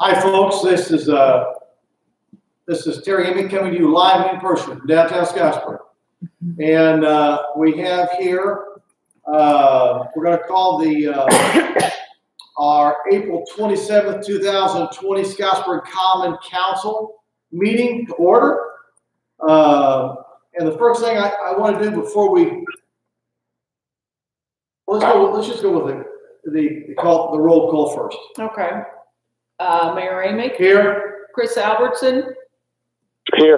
Hi, folks. This is Terry Emmett coming to you live in person from downtown Scottsburg, and we have here. We're going to call our April 27th, 2020 Scottsburg Common Council meeting to order. And the first thing I want to do before we let's just go with the roll call first. Okay. Mayor Amick. Here. Chris Albertson. Here.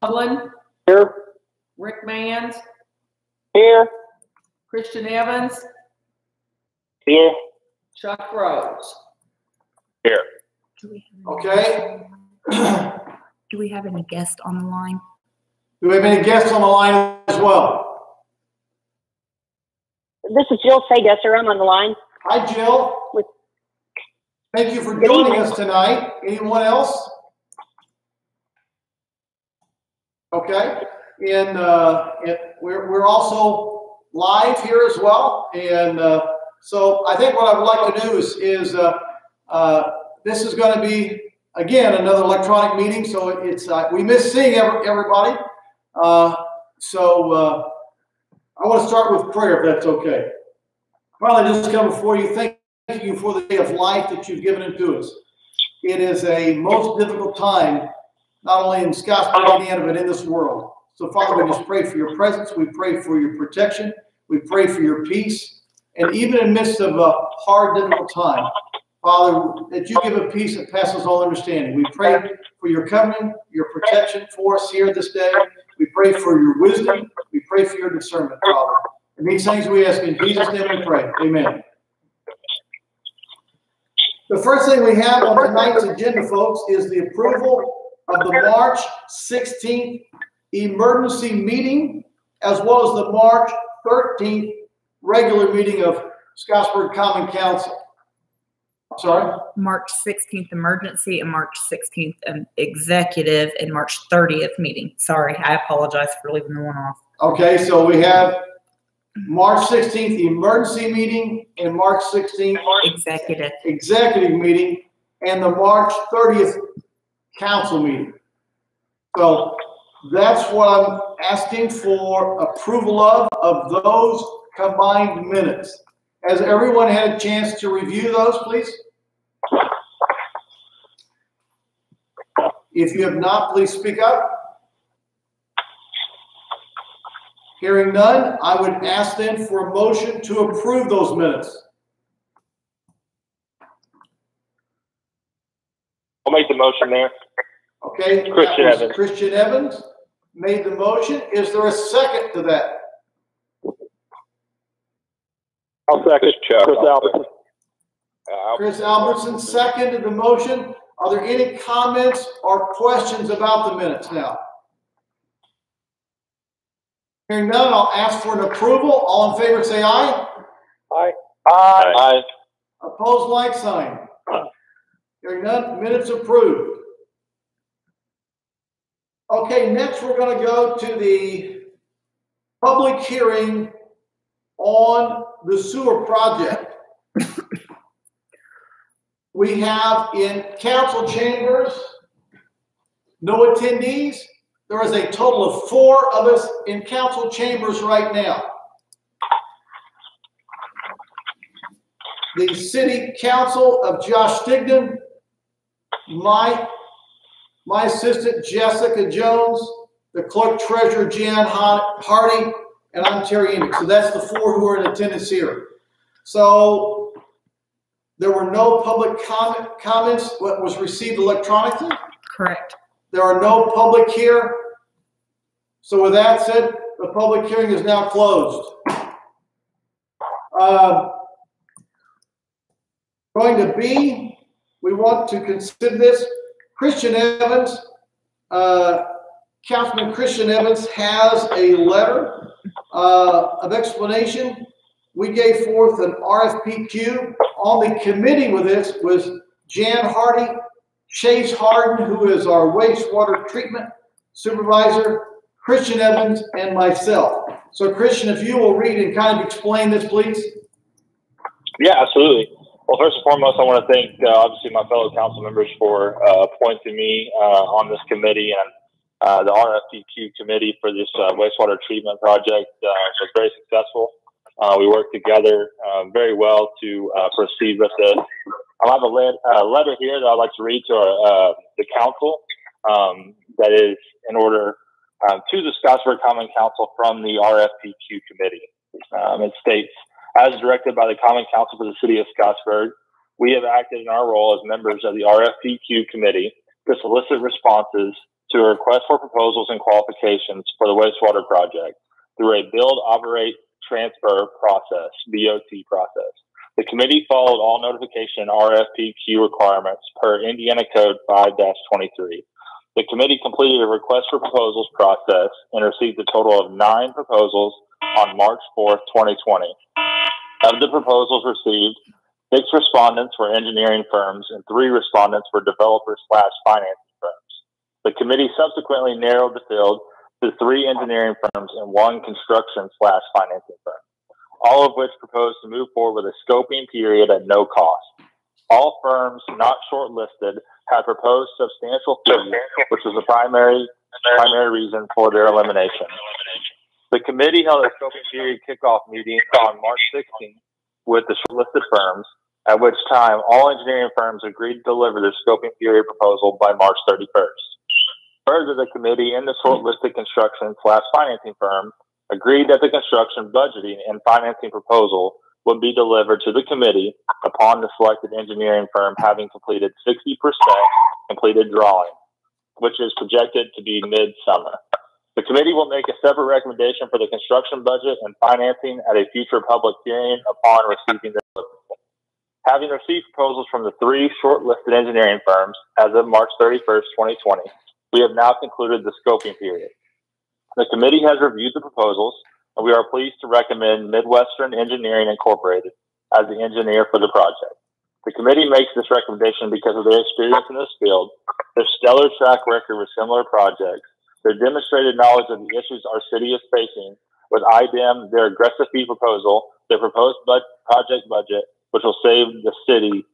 Hovland. Here. Rick Mans. Here. Christian Evans. Here. Chuck Rose. Here. Okay. Do we have any guests on the line? Do we have any guests on the line as well? This is Jill Sagesser. I'm on the line. Hi, Jill. Thank you for joining us tonight. Anyone else? Okay. And we're also live here as well. And so I think what I would like to do is this is going to be, again, another electronic meeting. So it's we miss seeing everybody. So I want to start with prayer, if that's okay. Father, just come before you. Thank you for the day of life that you've given unto us. It is a most difficult time, not only in Scottsburg, Indiana, but in this world. So, Father, we just pray for your presence. We pray for your protection. We pray for your peace. And even in the midst of a hard, difficult time, Father, that you give a peace that passes all understanding. We pray for your covering, your protection for us here this day. We pray for your wisdom. We pray for your discernment, Father. And these things we ask in Jesus' name we pray. Amen. The first thing we have on tonight's agenda, folks, is the approval of the March 16th emergency meeting, as well as the March 13th regular meeting of Scottsburg Common Council. Sorry? March 16th emergency and March 16th executive and March 30th meeting. Sorry, I apologize for leaving the one off. Okay, so we have March 16th emergency meeting and March 16th executive meeting and the March 30th council meeting. So that's what I'm asking for approval of those combined minutes. Has everyone had a chance to review those, please? If you have not, please speak up. Hearing none, I would ask then for a motion to approve those minutes. I'll make the motion there. Okay. Christian Evans made the motion. Is there a second to that? I'll second. Chris Albertson. Chris Albertson seconded the motion. Are there any comments or questions about the minutes now? Hearing none, I'll ask for an approval. All in favor say aye. Aye. Aye. Aye. Opposed, like sign. Hearing none, minutes approved. Okay, next we're going to go to the public hearing on the sewer project. We have in council chambers no attendees. There is a total of 4 of us in council chambers right now. The city council of Josh Stigdon, my assistant Jessica Jones, the clerk treasurer Jan Hardy, and I'm Terry Emmett. So that's the 4 who are in attendance here. So there were no public comments. What was received electronically? Correct. There are no public here. So with that said, the public hearing is now closed. Going to B, we want to consider this. Christian Evans, Councilman Christian Evans has a letter of explanation. We gave forth an RFPQ. On the committee with this was Jan Hardy, Chase Harden, who is our wastewater treatment supervisor, Christian Evans, and myself. So Christian, if you will read and kind of explain this, please. Yeah, absolutely. Well, first and foremost, I want to thank obviously my fellow council members for appointing me on this committee, and the RFPQ committee for this wastewater treatment project was very successful. We worked together very well to proceed with this. I have a letter here that I'd like to read to the council that is in order to the Scottsburg Common Council from the RFPQ committee. It states, as directed by the Common Council for the City of Scottsburg, we have acted in our role as members of the RFPQ committee to solicit responses to a request for proposals and qualifications for the wastewater project through a build, operate, transfer process, BOT process. The committee followed all notification RFPQ requirements per Indiana Code 5-23. The committee completed a request for proposals process and received a total of 9 proposals on March 4th, 2020. Of the proposals received, 6 respondents were engineering firms and 3 respondents were developers/financing firms. The committee subsequently narrowed the field to 3 engineering firms and 1 construction/financing firm, all of which proposed to move forward with a scoping period at no cost. All firms not shortlisted had proposed substantial fees, which was the primary reason for their elimination. The committee held a scoping period kickoff meeting on March 16th with the shortlisted firms, at which time all engineering firms agreed to deliver their scoping period proposal by March 31st. Further, the committee and the shortlisted construction/financing firm agreed that the construction budgeting and financing proposal would be delivered to the committee upon the selected engineering firm having completed 60% completed drawing, which is projected to be mid-summer. The committee will make a separate recommendation for the construction budget and financing at a future public hearing upon receiving the proposal. Having received proposals from the 3 shortlisted engineering firms as of March 31st, 2020, we have now concluded the scoping period. The committee has reviewed the proposals, and we are pleased to recommend Midwestern Engineering Incorporated as the engineer for the project. The committee makes this recommendation because of their experience in this field, their stellar track record with similar projects, their demonstrated knowledge of the issues our city is facing with IDEM, their aggressive fee proposal, their proposed project budget, which will save the city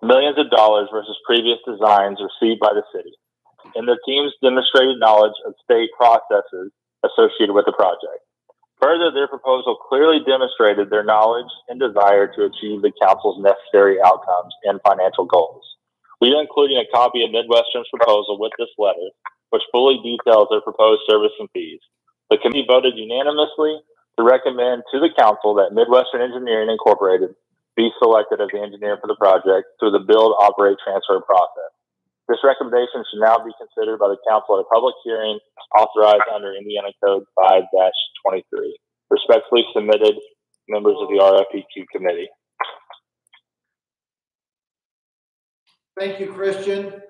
millions of dollars versus previous designs received by the city, and the team's demonstrated knowledge of state processes associated with the project. Further, their proposal clearly demonstrated their knowledge and desire to achieve the council's necessary outcomes and financial goals. We are including a copy of Midwestern's proposal with this letter, which fully details their proposed service and fees. The committee voted unanimously to recommend to the council that Midwestern Engineering Incorporated be selected as the engineer for the project through the build, operate, transfer process. This recommendation should now be considered by the council at a public hearing authorized under Indiana Code 5-23. Respectfully submitted, members of the RFPQ committee. Thank you, Christian.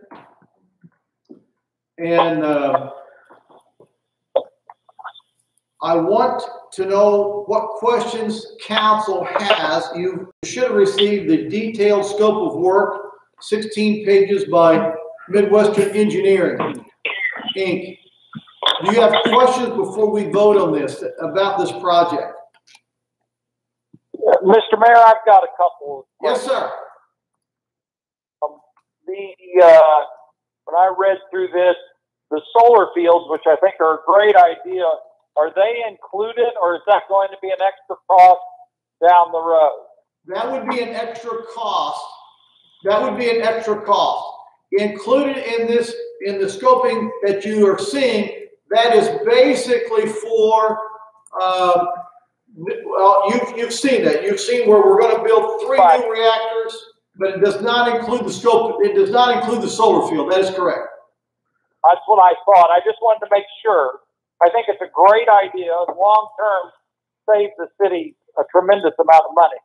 And I want to know what questions council has. You should have received the detailed scope of work, 16 pages by Midwestern Engineering, Inc. Do you have questions before we vote on this, about this project? Mr. Mayor, I've got a couple. Yes, sir. When I read through this, the solar fields, which I think are a great idea, are they included, or is that going to be an extra cost down the road? That would be an extra cost. That would be an extra cost. Included in this, in the scoping that you are seeing, that is basically for, well, you've seen that. You've seen where we're going to build 3 new reactors, but it does not include the scope. It does not include the solar field. That is correct. That's what I thought. I just wanted to make sure. I think it's a great idea. Long term, save the city a tremendous amount of money.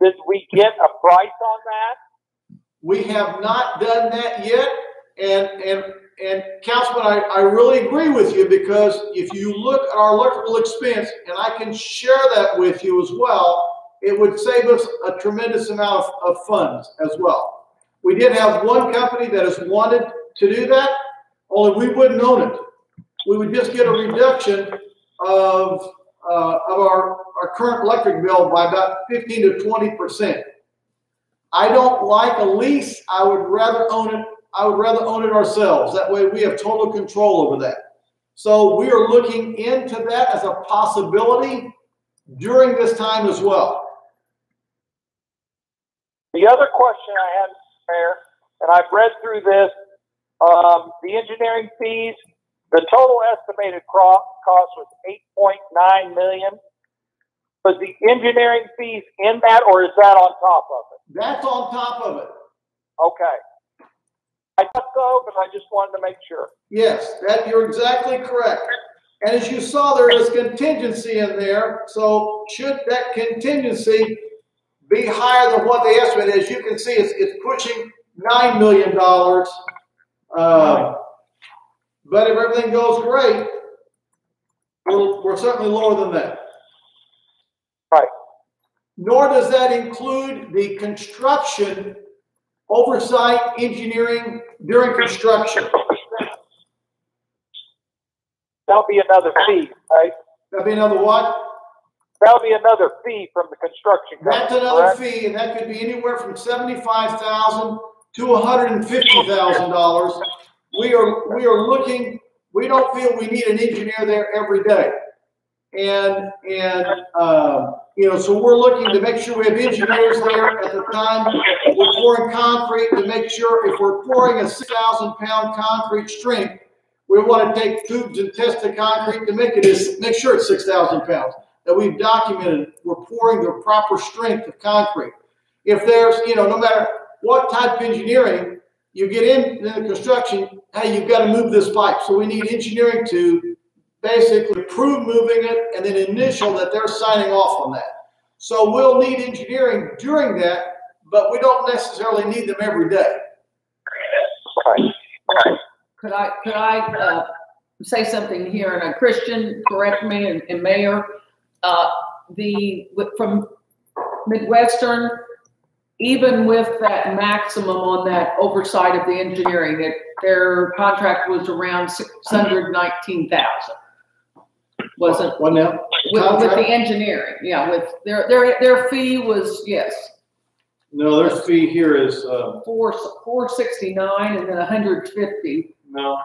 Did we get a price on that? We have not done that yet. And Councilman, I really agree with you, because if you look at our electrical expense, and I can share that with you as well, it would save us a tremendous amount of funds as well. We did have one company that has wanted to do that, only we wouldn't own it. We would just get a reduction of our current electric bill by about 15 to 20%. I don't like a lease. I would rather own it. I would rather own it ourselves. That way we have total control over that. So we are looking into that as a possibility during this time as well. The other question I had, Mayor, and I've read through this, the engineering fees, the total estimated cost was $8.9 million. Was the engineering fees in that, or is that on top of it? That's on top of it. Okay. I thought so, but I just wanted to make sure. Yes, that you're exactly correct. And as you saw, there is contingency in there. So should that contingency be higher than what they estimated, as you can see, it's pushing $9 million. But if everything goes great, we're certainly lower than that. Right. Nor does that include the construction oversight engineering during construction. That'll be another fee, right? That'll be another what? That'll be another fee from the construction company. That's another correct? fee, and that could be anywhere from $75,000 to $150,000. We are looking. We don't feel we need an engineer there every day, and you know, so we're looking to make sure we have engineers there at the time we're pouring concrete, to make sure if we're pouring a 6,000-pound concrete strength, we want to take tubes and test the concrete to make sure it's 6,000 pounds. That we've documented we're pouring the proper strength of concrete. If there's, you know, no matter what type of engineering you get in the construction, hey, you've got to move this pipe. So we need engineering to basically prove moving it and then initial that they're signing off on that. So we'll need engineering during that, but we don't necessarily need them every day. Right. Could I say something here? And Christian, correct me, and Mayor, from Midwestern, even with that maximum on that oversight of the engineering, that their contract was around $619,000. Wasn't What now? with the engineering? Yeah, with their fee was, yes. No, their fee here is $469 and then $150. no.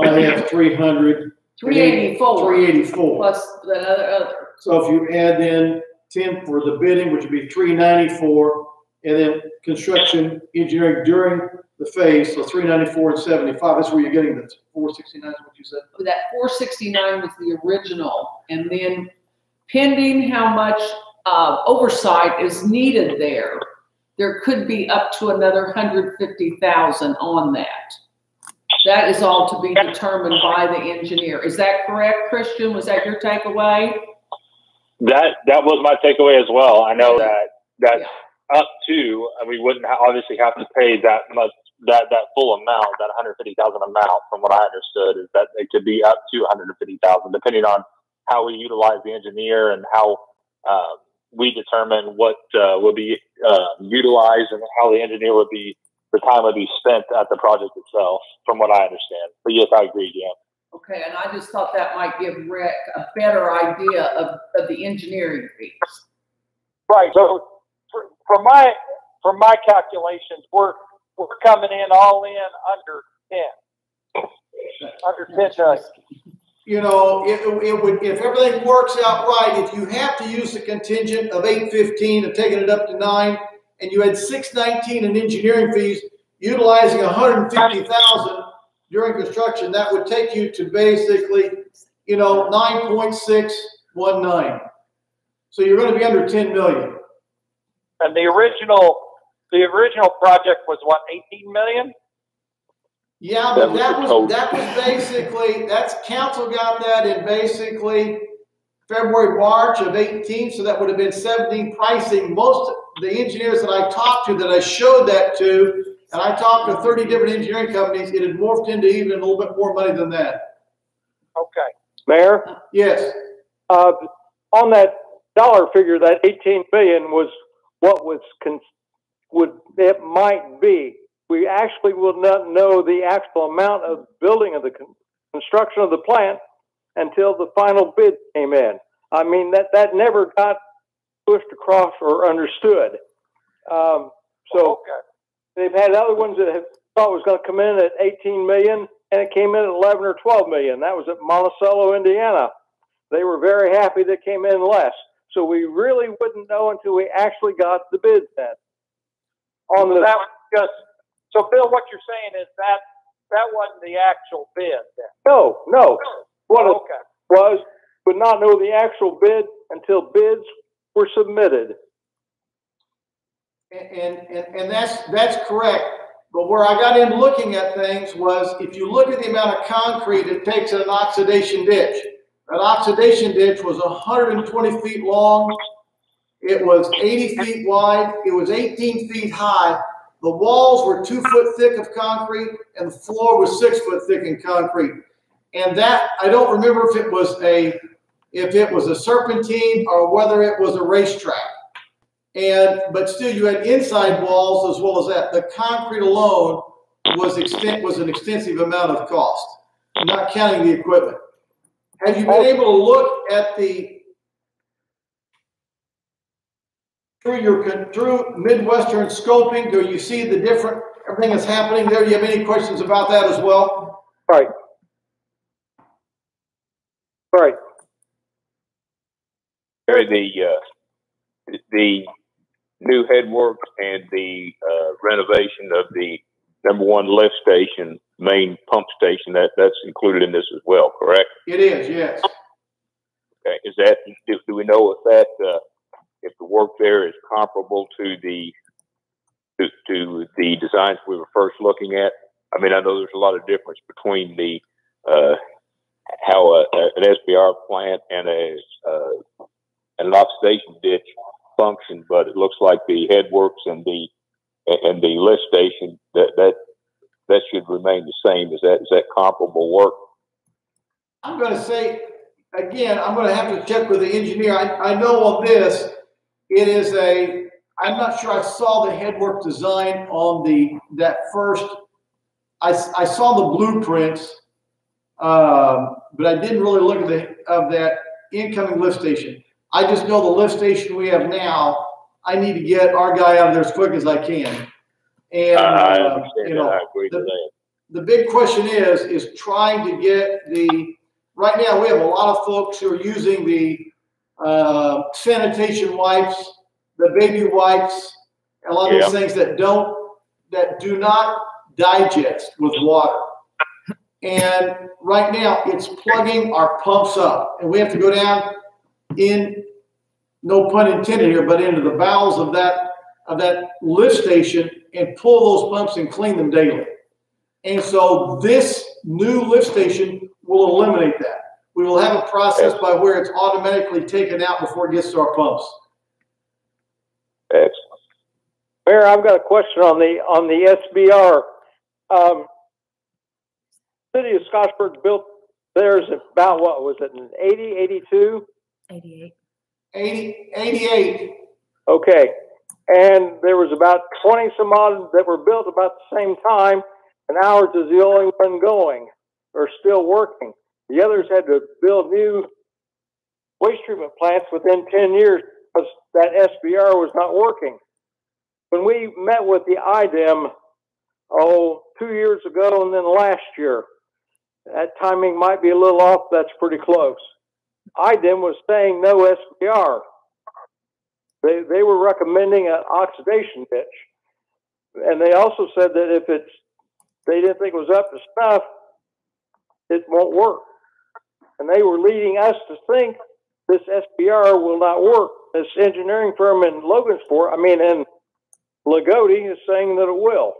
I have 300. 384. 384. Plus the other. So if you add in 10 for the bidding, which would be 394, and then construction engineering during the phase, so 394 and 75. That's where you're getting the 469 is what you said. That 469 was the original, and then pending how much oversight is needed there could be up to another 150,000 on that. That is all to be determined by the engineer. Is that correct, Christian? Was that your takeaway? That was my takeaway as well. I know that's up to, and we wouldn't obviously have to pay that much, that full amount, that 150,000 amount. From what I understood, is that it could be up to 150,000, depending on how we utilize the engineer and how we determine what will be utilized and how the engineer would be. The time would be spent at the project itself, from what I understand. But yes, I agree, yeah. Okay, and I just thought that might give Rick a better idea of the engineering fees. Right. So for my calculations, we're coming in all in under 10. Under 10 million. You know, it would, if everything works out right, if you have to use the contingent of 815 and taking it up to 9, and you had 619 in engineering fees, utilizing 150,000 during construction, that would take you to basically, you know, 9.619. So you're going to be under 10 million. And the original project was what, 18 million? Yeah, but that was basically, council got that in basically February, March of 18, so that would have been 17 pricing. Most of the engineers that I talked to, that I showed that to, and I talked to 30 different engineering companies, it had morphed into even a little bit more money than that. Okay. Mayor, Yes. on that dollar figure, that 18 billion was what it might be. We actually will not know the actual amount of building of the construction of the plant until the final bid came in. I mean, that never got pushed across or understood. So Okay. they've had other ones that have thought was going to come in at 18 million, and it came in at 11 or 12 million. That was at Monticello, Indiana. They were very happy that came in less. So we really wouldn't know until we actually got the bids then. On the, That was just, so Bill, what you're saying is that wasn't the actual bid then? no. What it Okay. was, would not know the actual bid until bids were submitted. And that's correct. But where I got in looking at things was, if you look at the amount of concrete it takes in an oxidation ditch, that oxidation ditch was 120 feet long. It was 80 feet wide. It was 18 feet high. The walls were 2 foot thick of concrete, and the floor was 6 foot thick in concrete. And that, I don't remember if it was a serpentine or whether it was a racetrack. But still, you had inside walls as well as that. The concrete alone was an extensive amount of cost, not counting the equipment. Have you been able to look at through Midwestern scoping? Do you see the different everything that's happening there? Do you have any questions about that as well? Right. The new headworks and the renovation of the #1 lift station, main pump station, that's included in this as well, correct? It is, yes. Okay. Is that, do we know if that if the work there is comparable to the designs we were first looking at? I mean, I know there's a lot of difference between the how an SBR plant and an oxidation ditch function, but it looks like the headworks and the lift station that should remain the same. Is that comparable work? I'm going to say again, I'm going to have to check with the engineer. I know on this, it is I'm not sure I saw the headwork design on that first. I saw the blueprints, but I didn't really look at that incoming lift station. I just know the lift station we have now, I need to get our guy out of there as quick as I can. And I understand that. I agree with that. The big question is trying to get right now we have a lot of folks who are using the sanitation wipes, the baby wipes, a lot of these things that do not digest with water. And right now it's plugging our pumps up, and we have to go down in, no pun intended here, but into the bowels of that lift station and pull those pumps and clean them daily. And so this new lift station will eliminate that. We will have a process by where it's automatically taken out before it gets to our pumps. Excellent. Mayor, I've got a question on the SBR. City of Scottsburg built theirs about, what was it, in 80, 82? 88. 88. Okay. And there was about 20 some odd that were built about the same time, and ours is the only one going or still working. The others had to build new waste treatment plants within 10 years because that SBR was not working. When we met with the IDEM, 2 years ago and then last year, that timing might be a little off. That's pretty close. IDEM was saying no SBR. They were recommending an oxidation ditch. And they also said that if they didn't think it was up to snuff, it won't work. And they were leading us to think this SBR will not work. This engineering firm in Logansport, in Lagodi, is saying that it will.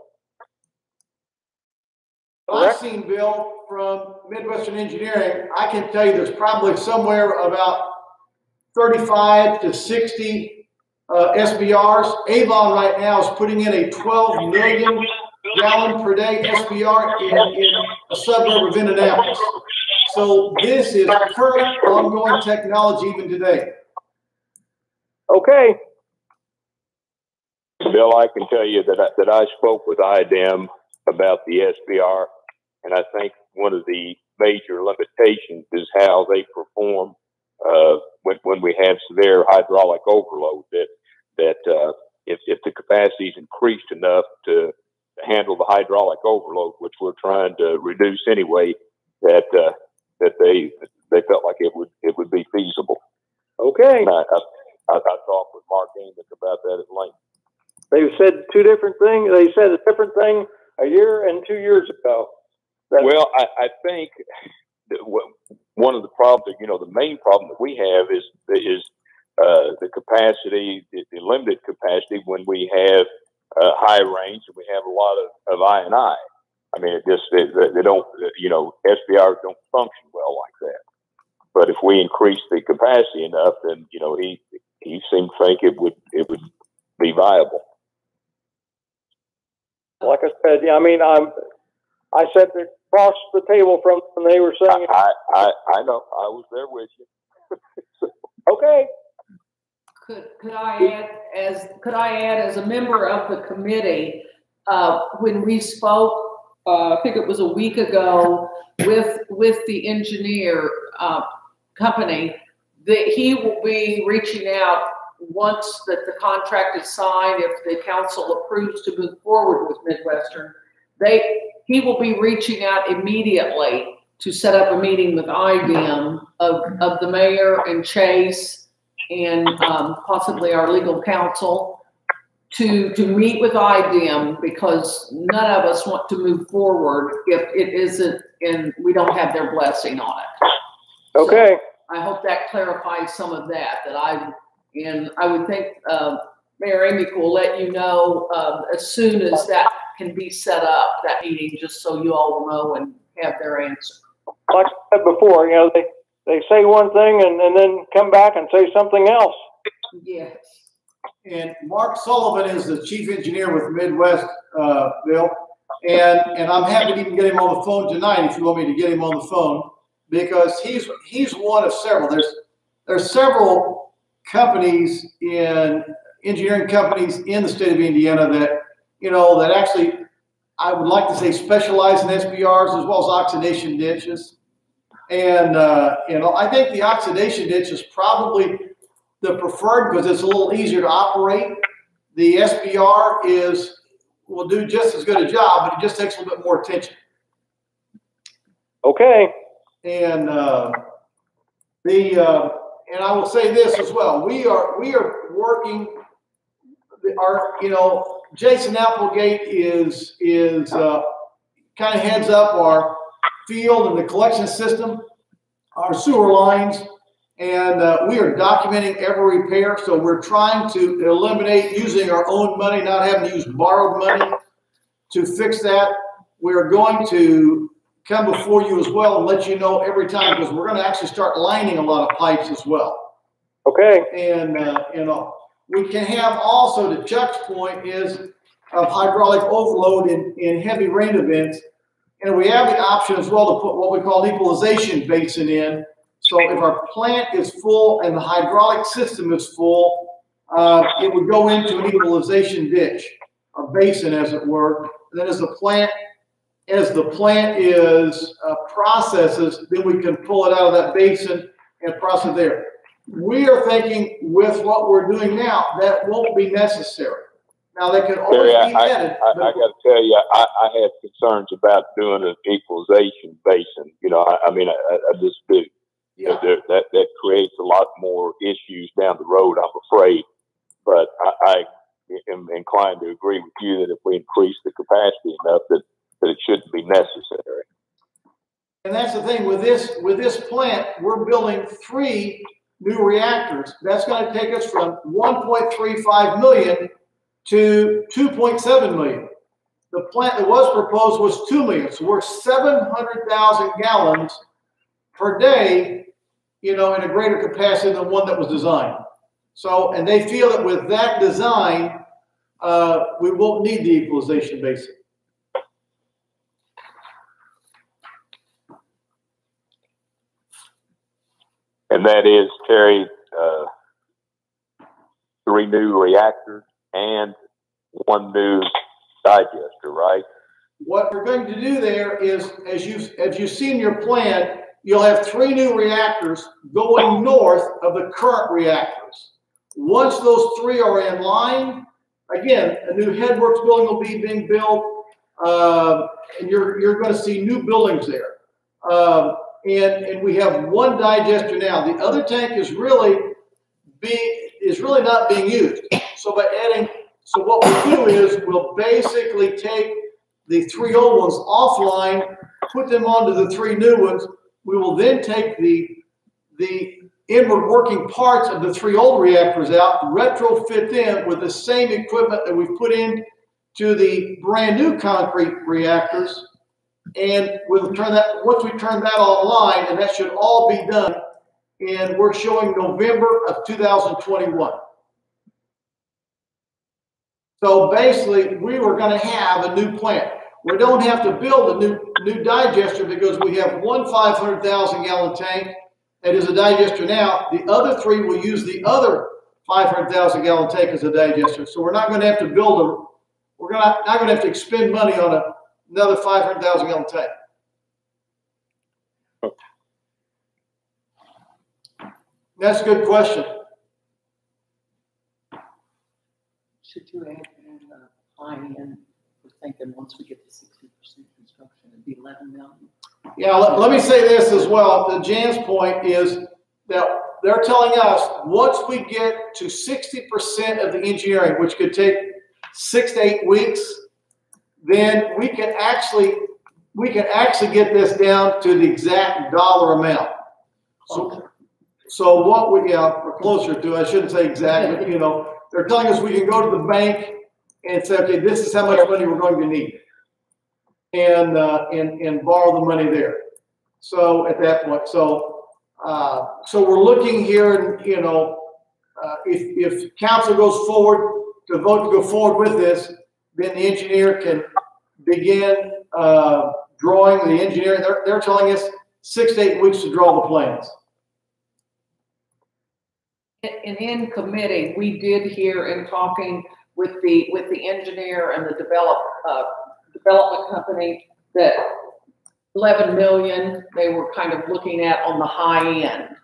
I've seen, Bill, from Midwestern Engineering, I can tell you there's probably somewhere about 35 to 60 SBRs. Avon right now is putting in a 12 million gallon per day SBR in a suburb of Indianapolis. So this is current ongoing technology even today. Okay. Bill, I can tell you that I spoke with IDEM about the SBR, and I think one of the major limitations is how they perform when we have severe hydraulic overload. That if the capacity capacity is increased enough to handle the hydraulic overload, which we're trying to reduce anyway, that they felt like it would be feasible. Okay. And I talked with Mark Amick about that at length. They said two different things. They said a different thing a year and 2 years ago. Well, I think that one of the problems, the main problem that we have is the capacity, the limited capacity when we have high range and we have a lot of I&I. I mean, they don't, SBRs don't function well like that. But if we increase the capacity enough, then he seemed to think it would be viable. Like I said, yeah, I mean, I sat there across the table from them and they were saying, I know, I was there with you. Okay. Could I add as a member of the committee, when we spoke, I think it was a week ago with the engineer company, that he will be reaching out once that the contract is signed, if the council approves to move forward with Midwestern, he will be reaching out immediately to set up a meeting with IDEM of the mayor and Chase and possibly our legal counsel to meet with IDEM, because none of us want to move forward if it isn't, and we don't have their blessing on it. Okay. So I hope that clarifies some of that I would think Mayor Amick will let you know as soon as that can be set up, that meeting, just so you all will know and have their answer. Like I said before, they say one thing and then come back and say something else. Yes. And Mark Sullivan is the chief engineer with Midwest, Bill. And I'm happy to even get him on the phone tonight if you want me to get him on the phone, because he's one of several. There's several companies engineering companies in the state of Indiana that, that actually, I would like to say, specialize in SBRs as well as oxidation ditches. And, I think the oxidation ditch is probably the preferred because it's a little easier to operate. The SBR will do just as good a job, but it just takes a little bit more attention. Okay. And and I will say this as well. We are working. Jason Applegate is kind of heads up our field and the collection system, our sewer lines, and we are documenting every repair. So we're trying to eliminate using our own money, not having to use borrowed money to fix that. We're going to come before you as well and let you know every time, because we're going to actually start lining a lot of pipes as well. Okay. And we can have also, to Chuck's point, is of hydraulic overload in heavy rain events. And we have the option as well to put what we call an equalization basin in. So if our plant is full and the hydraulic system is full, it would go into an equalization ditch, or basin as it were. And then as the plant is processes, then we can pull it out of that basin and process there. We are thinking with what we're doing now, that won't be necessary. Now they can always be added. I got to tell you, I had concerns about doing an equalization basin. I just do. Yeah. That creates a lot more issues down the road, I'm afraid. But I am inclined to agree with you that if we increase the capacity enough, that it shouldn't be necessary. And that's the thing with this plant, we're building 3 new reactors. That's going to take us from 1.35 million to 2.7 million. The plant that was proposed was 2 million. So we're 700,000 gallons per day, in a greater capacity than one that was designed. So, and they feel that with that design, we won't need the equalization basin. And that is, Terry, 3 new reactors and 1 new digester, right? What we're going to do there is, as you've seen your plan, you'll have 3 new reactors going north of the current reactors. Once those 3 are in line, again, a new headworks building will be being built, and you're going to see new buildings there. And we have one digester now. The other tank is really not being used. So so what we'll do is we'll basically take the 3 old ones offline, put them onto the 3 new ones. We will then take the inward working parts of the 3 old reactors out, retrofit them with the same equipment that we've put in to the brand new concrete reactors. And we'll once we turn that online, and that should all be done, and we're showing November of 2021. So basically, we were going to have a new plant. We don't have to build a new digester because we have one 500,000 gallon tank that is a digester now. The other 3 will use the other 500,000 gallon tank as a digester. So we're not going to have to build we're not going to have to expend money on another 500,000 gallon tank. That's a good question. Should you add high-end? We're thinking once we get to 60% construction, it'd be 11 million. Yeah, let me say this as well. To Jan's point is that they're telling us once we get to 60% of the engineering, which could take 6 to 8 weeks, then we can actually get this down to the exact dollar amount. So what we're closer to, I shouldn't say exactly, but you know, they're telling us we can go to the bank and say, okay, this is how much money we're going to need, and borrow the money there. So at that point, so we're looking here, and you know, if council goes forward to vote to go forward with this, then the engineer can begin drawing the engineering. They're telling us 6 to 8 weeks to draw the plans. And in committee, we did hear in talking with the engineer and the development company that 11 million they were kind of looking at on the high end,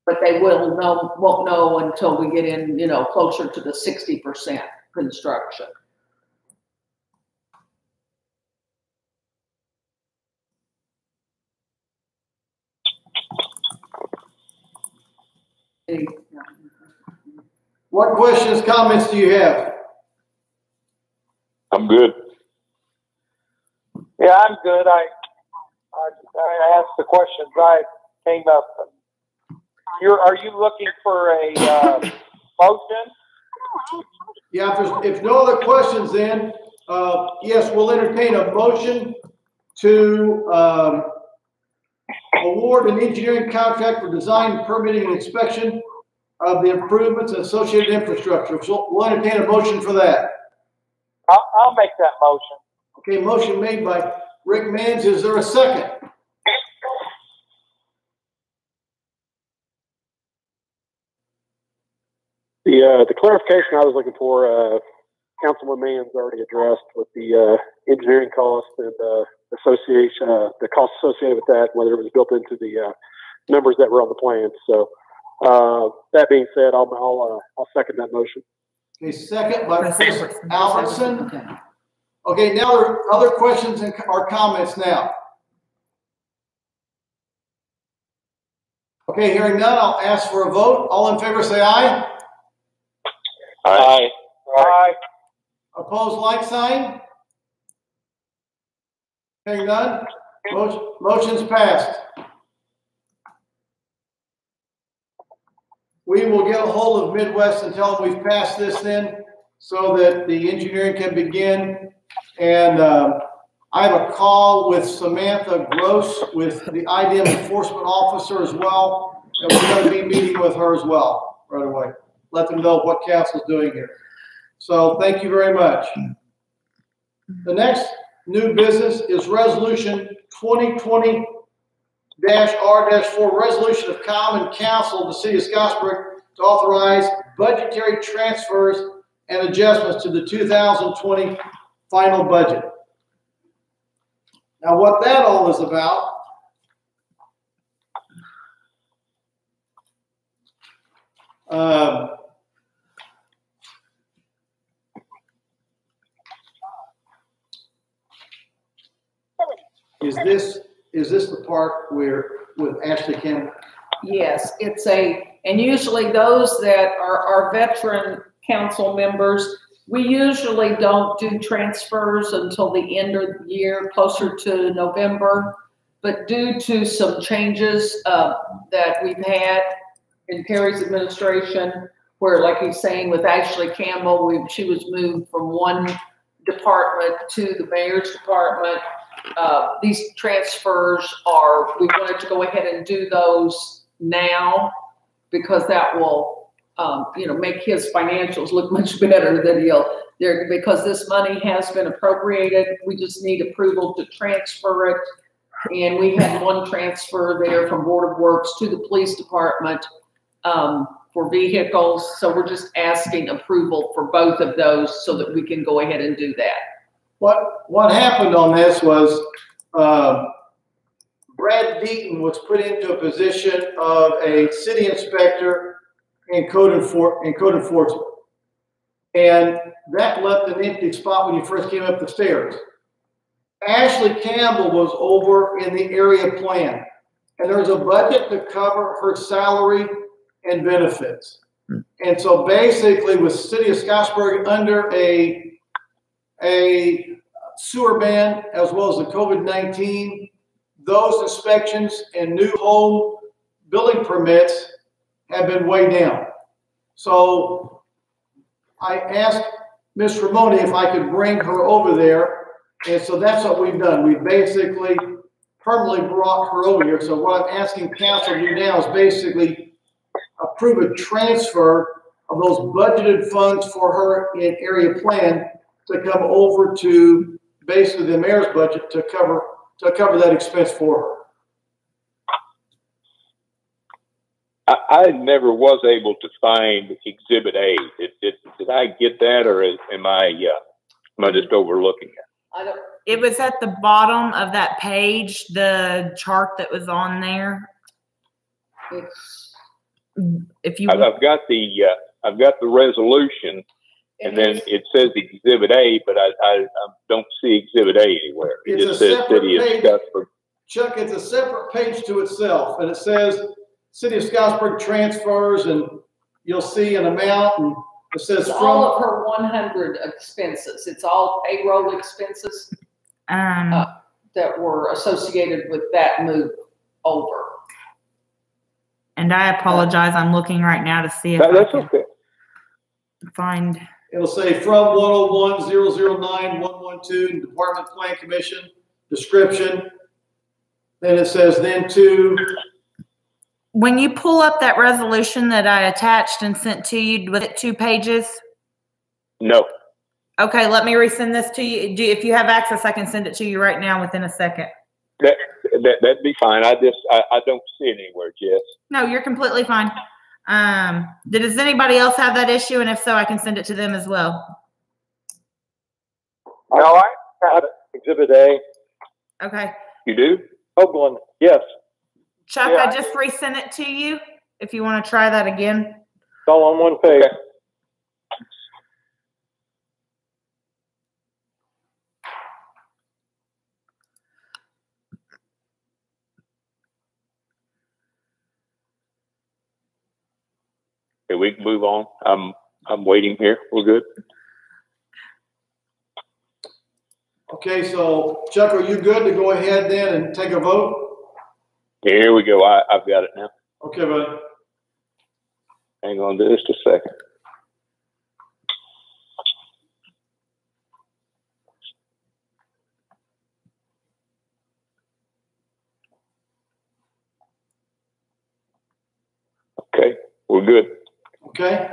but they won't know until we get in, you know, closer to the 60% construction. What questions, comments do you have? I'm good. Yeah, I'm good. I asked the questions. I came up. Are you looking for a motion? Yeah, if no other questions, then yes, we'll entertain a motion to award an engineering contract for design, permitting, and inspection of the improvements and associated infrastructure. So we'll entertain a motion for that. I'll make that motion. Okay, motion made by Rick Mans. Is there a second? The clarification I was looking for, Councilman Mans already addressed with the engineering cost and the cost associated with that, whether it was built into the numbers that were on the plan. So that being said, I'll second that motion. Okay, second by Chris Albertson. Okay, now there are other questions or comments now. Okay, hearing none, I'll ask for a vote. All in favor, say aye. Aye. Aye. Opposed, like sign. Hearing none, motion's passed. We will get a hold of Midwest and tell them we've passed this then, so that the engineering can begin. And I have a call with Samantha Gross, with the IDM enforcement officer as well, and we're going to be meeting with her as well right away. Let them know what council's doing here. So thank you very much. The next new business is resolution 2020-R-4, resolution of common council of the city of Scottsburg to authorize budgetary transfers and adjustments to the 2020 final budget. Now, what that all is about this the part where with Ashley Campbell? Yes, and usually those that are our veteran council members, we usually don't do transfers until the end of the year, closer to November. But due to some changes that we've had in Perry's administration, where, like he's saying, with Ashley Campbell, she was moved from one department to the mayor's department. These transfers we wanted to go ahead and do those now, because that will, make his financials look much better than because this money has been appropriated. We just need approval to transfer it. And we had one transfer there from Board of Works to the police department for vehicles. So we're just asking approval for both of those so that we can go ahead and do that. What happened on this was Brad Deaton was put into a position of a city inspector and code enforcement. And that left an empty spot when you first came up the stairs. Ashley Campbell was over in the area plan, and there was a budget to cover her salary and benefits. And so basically with the city of Scottsburg under a sewer ban, as well as the COVID-19, those inspections and new home building permits have been way down. So I asked Ms. Ramoni if I could bring her over there. And so that's what we've done. We've basically permanently brought her over here. So what I'm asking council to do now is basically approve a transfer of those budgeted funds for her in area plan to come over to basically the mayor's budget to cover that expense for her. I never was able to find Exhibit A. Did I get that, or am I just overlooking it? It was at the bottom of that page, the chart that was on there. If you, I've got the resolution, and then it says Exhibit A, but I don't see Exhibit A anywhere. It just says City of Scottsburg. Chuck, it's a separate page to itself, and it says City of Scottsburg transfers, and you'll see an amount, and it says all of her 100 expenses. It's all payroll expenses that were associated with that move over. And I apologize. I'm looking right now to see if that's okay. Find. It'll say from 101-009-112 Department Plan Commission description. Then it says then to. When you pull up that resolution that I attached and sent to you, was it 2 pages? No. Okay, let me resend this to you. If you have access, I can send it to you right now within a second. That'd be fine. I don't see it anywhere, Jess. No, you're completely fine. Does anybody else have that issue? And if so, I can send it to them as well. No, I have Exhibit A. Okay. You do? Oakland, yes. Chuck, Yeah. I just resent it to you if you want to try that again. It's all on one page. Okay. Okay, we can move on. I'm waiting here. We're good. Okay, so Chuck, are you good to go ahead then and take a vote? Here we go. I've got it now. Okay, buddy. Hang on just a second. Okay, we're good. Okay.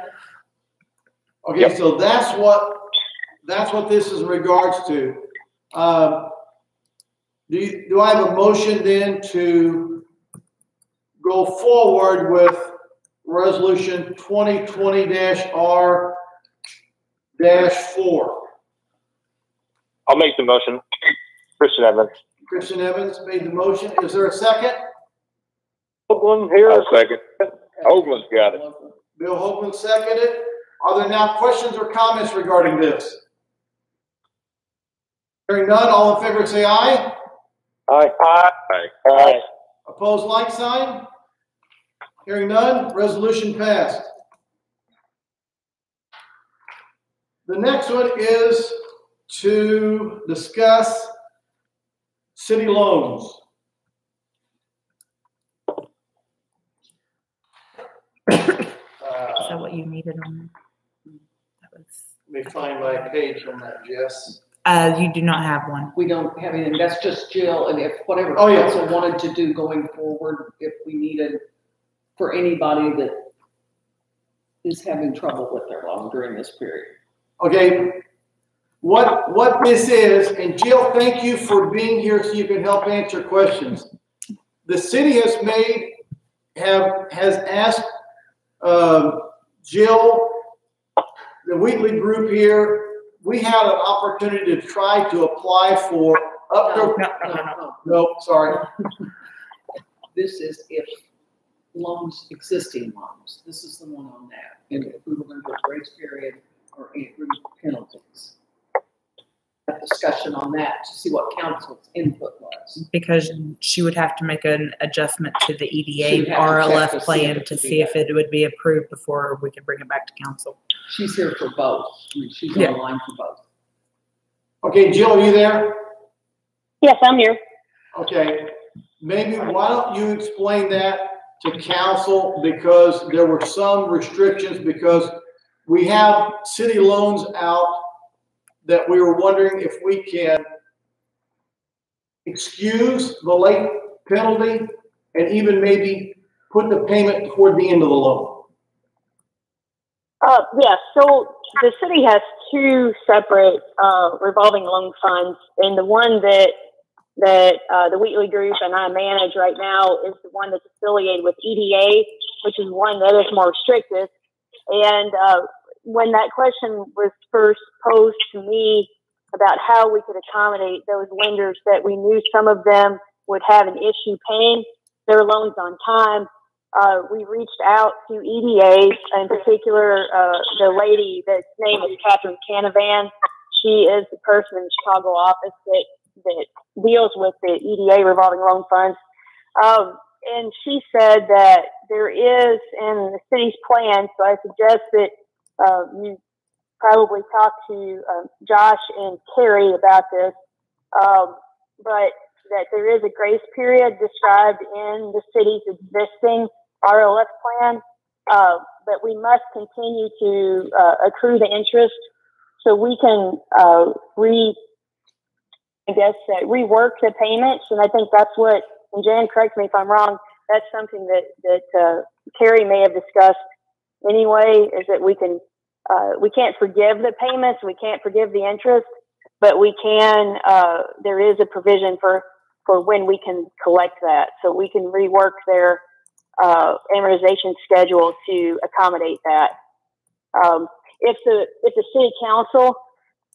Okay, Yep. so that's what this is in regards to. Do I have a motion then to go forward with resolution 2020-R-4? I'll make the motion. Christian Evans. Christian Evans made the motion. Is there a second? Oakland here. I'll second. Hoagland's got it. Bill Hoagland seconded. Are there now questions or comments regarding this? Hearing none, all in favor say aye. Aye. Aye. Opposed, like sign? Hearing none, resolution passed. The next one is to discuss city loans. Is that what you needed on that? Was, Let me find my page on that, Jess. you do not have one. We don't have anything. That's just Jill, and if whatever Oh, yeah. council wanted to do going forward, if we needed for anybody that is having trouble with their loan during this period. Okay, what this is, and Jill, thank you for being here so you can help answer questions. The city has asked Jill, the Wheatley group here. We had an opportunity to try to apply for up to no, sorry. This is if loans, existing loans. This is the one on that. And if we were going to go grace period or any penalties. A discussion on that to see what council's input was. Because she would have to make an adjustment to the She EDA would have to check RLF to see plan if to it see if it would be approved before we could bring it back to council. She's here for both. I mean, she's Yeah. online for both. Okay, Jill, are you there? Yes, I'm here. Okay, maybe why don't you explain that to council, because there were some restrictions, because we have city loans out that we were wondering if we can excuse the late penalty and even maybe put the payment toward the end of the loan. Yes, so the city has two separate revolving loan funds, and the one that the Wheatley Group and I manage right now is the one that's affiliated with EDA, which is one that is more restrictive. And when that question was first posed to me about how we could accommodate those lenders that we knew some of them would have an issue paying their loans on time, we reached out to EDA, in particular, the lady that's name is Catherine Canavan. She is the person in the Chicago office that deals with the EDA revolving loan funds. And she said that there is in the city's plan, so I suggest that you probably talk to Josh and Carrie about this, but that there is a grace period described in the city's existing RLF plan, but we must continue to accrue the interest so we can rework the payments. And I think that's what, and Jan, correct me if I'm wrong, that's something that Carrie may have discussed anyway, is that we can't forgive the payments, we can't forgive the interest, but we can, there is a provision for when we can collect that. So we can rework their amortization schedule to accommodate that. If the city council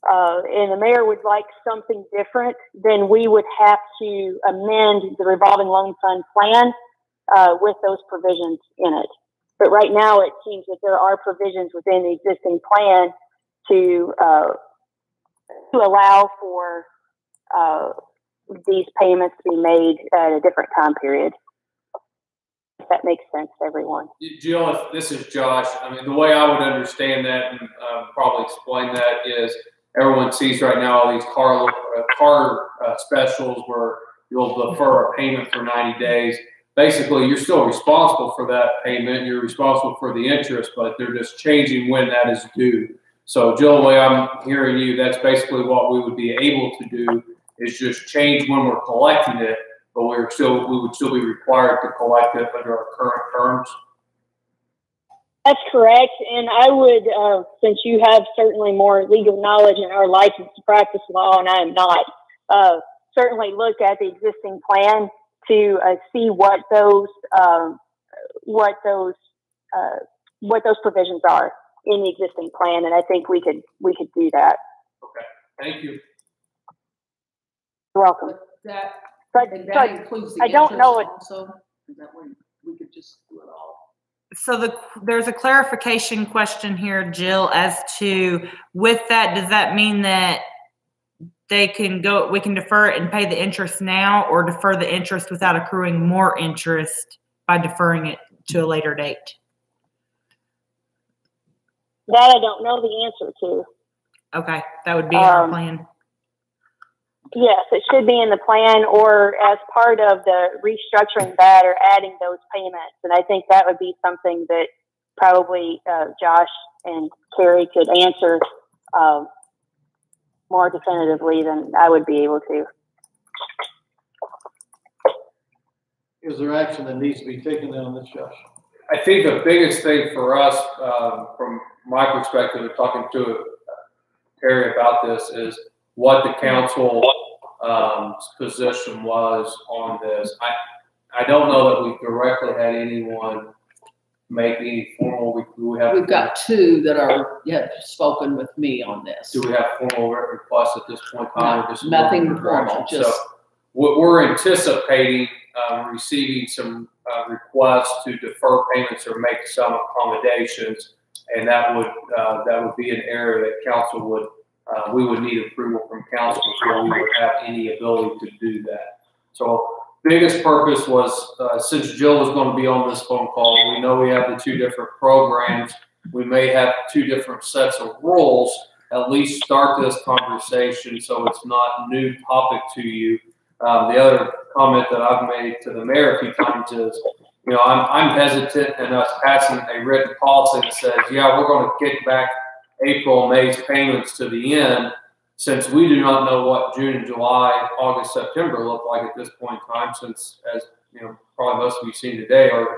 and the mayor would like something different, then we would have to amend the revolving loan fund plan with those provisions in it. But right now, it seems that there are provisions within the existing plan to allow for these payments to be made at a different time period. If that makes sense to everyone. Jill, this is Josh. I mean, the way I would understand that and probably explain that is everyone sees right now all these car specials where you'll defer a payment for 90 days. Basically, you're still responsible for that payment. You're responsible for the interest, but they're just changing when that is due. So, Jill, the way I'm hearing you, that's basically what we would be able to do is just change when we're collecting it, but we would still be required to collect it under our current terms. That's correct. And I would, since you have certainly more legal knowledge in our license to practice law, and I am not, certainly look at the existing plan to see what those provisions are in the existing plan, and I think we could do that. Okay, thank you. You're welcome. That includes the I don't know it. Also, is that when we could just do it all? So there's a clarification question here, Jill, as to with that, does that mean that they can go, we can defer it and pay the interest now, or defer the interest without accruing more interest by deferring it to a later date. That I don't know the answer to. Okay, that would be in our plan. Yes, it should be in the plan, or as part of the restructuring that, or adding those payments. And I think that would be something that probably Josh and Carrie could answer more definitively than I would be able to. Is there action that needs to be taken on this, Josh? I think the biggest thing for us, from my perspective of talking to Terry about this, is what the council position was on this. I don't know that we've directly had anyone make any formal. We've got two that have spoken with me on this. Do we have formal requests at this point in time? No, nothing formal. Just so we're anticipating receiving some requests to defer payments or make some accommodations, and that would be an area that council would. We would need approval from council before we would have any ability to do that. So biggest purpose was, since Jill was going to be on this phone call, we know we have the two different programs. We may have two different sets of rules. At least start this conversation so it's not a new topic to you. The other comment that I've made to the mayor a few times is, you know, I'm hesitant in us passing a written policy that says, yeah, we're going to kick back April, May's payments to the end, since we do not know what June, July, August, September look like at this point in time, since, as you know, probably most of you seen today, our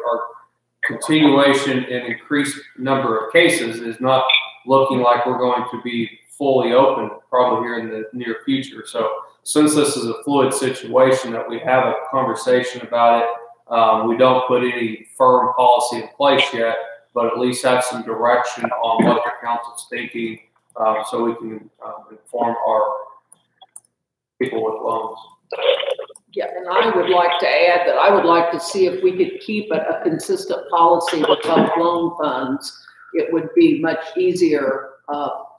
continuation and increased number of cases is not looking like we're going to be fully open probably here in the near future. So since this is a fluid situation, that we have a conversation about it, we don't put any firm policy in place yet, but at least have some direction on what the council's thinking, so we can inform our people with loans. Yeah, and I would like to add that I would like to see if we could keep a consistent policy with both loan funds. It would be much easier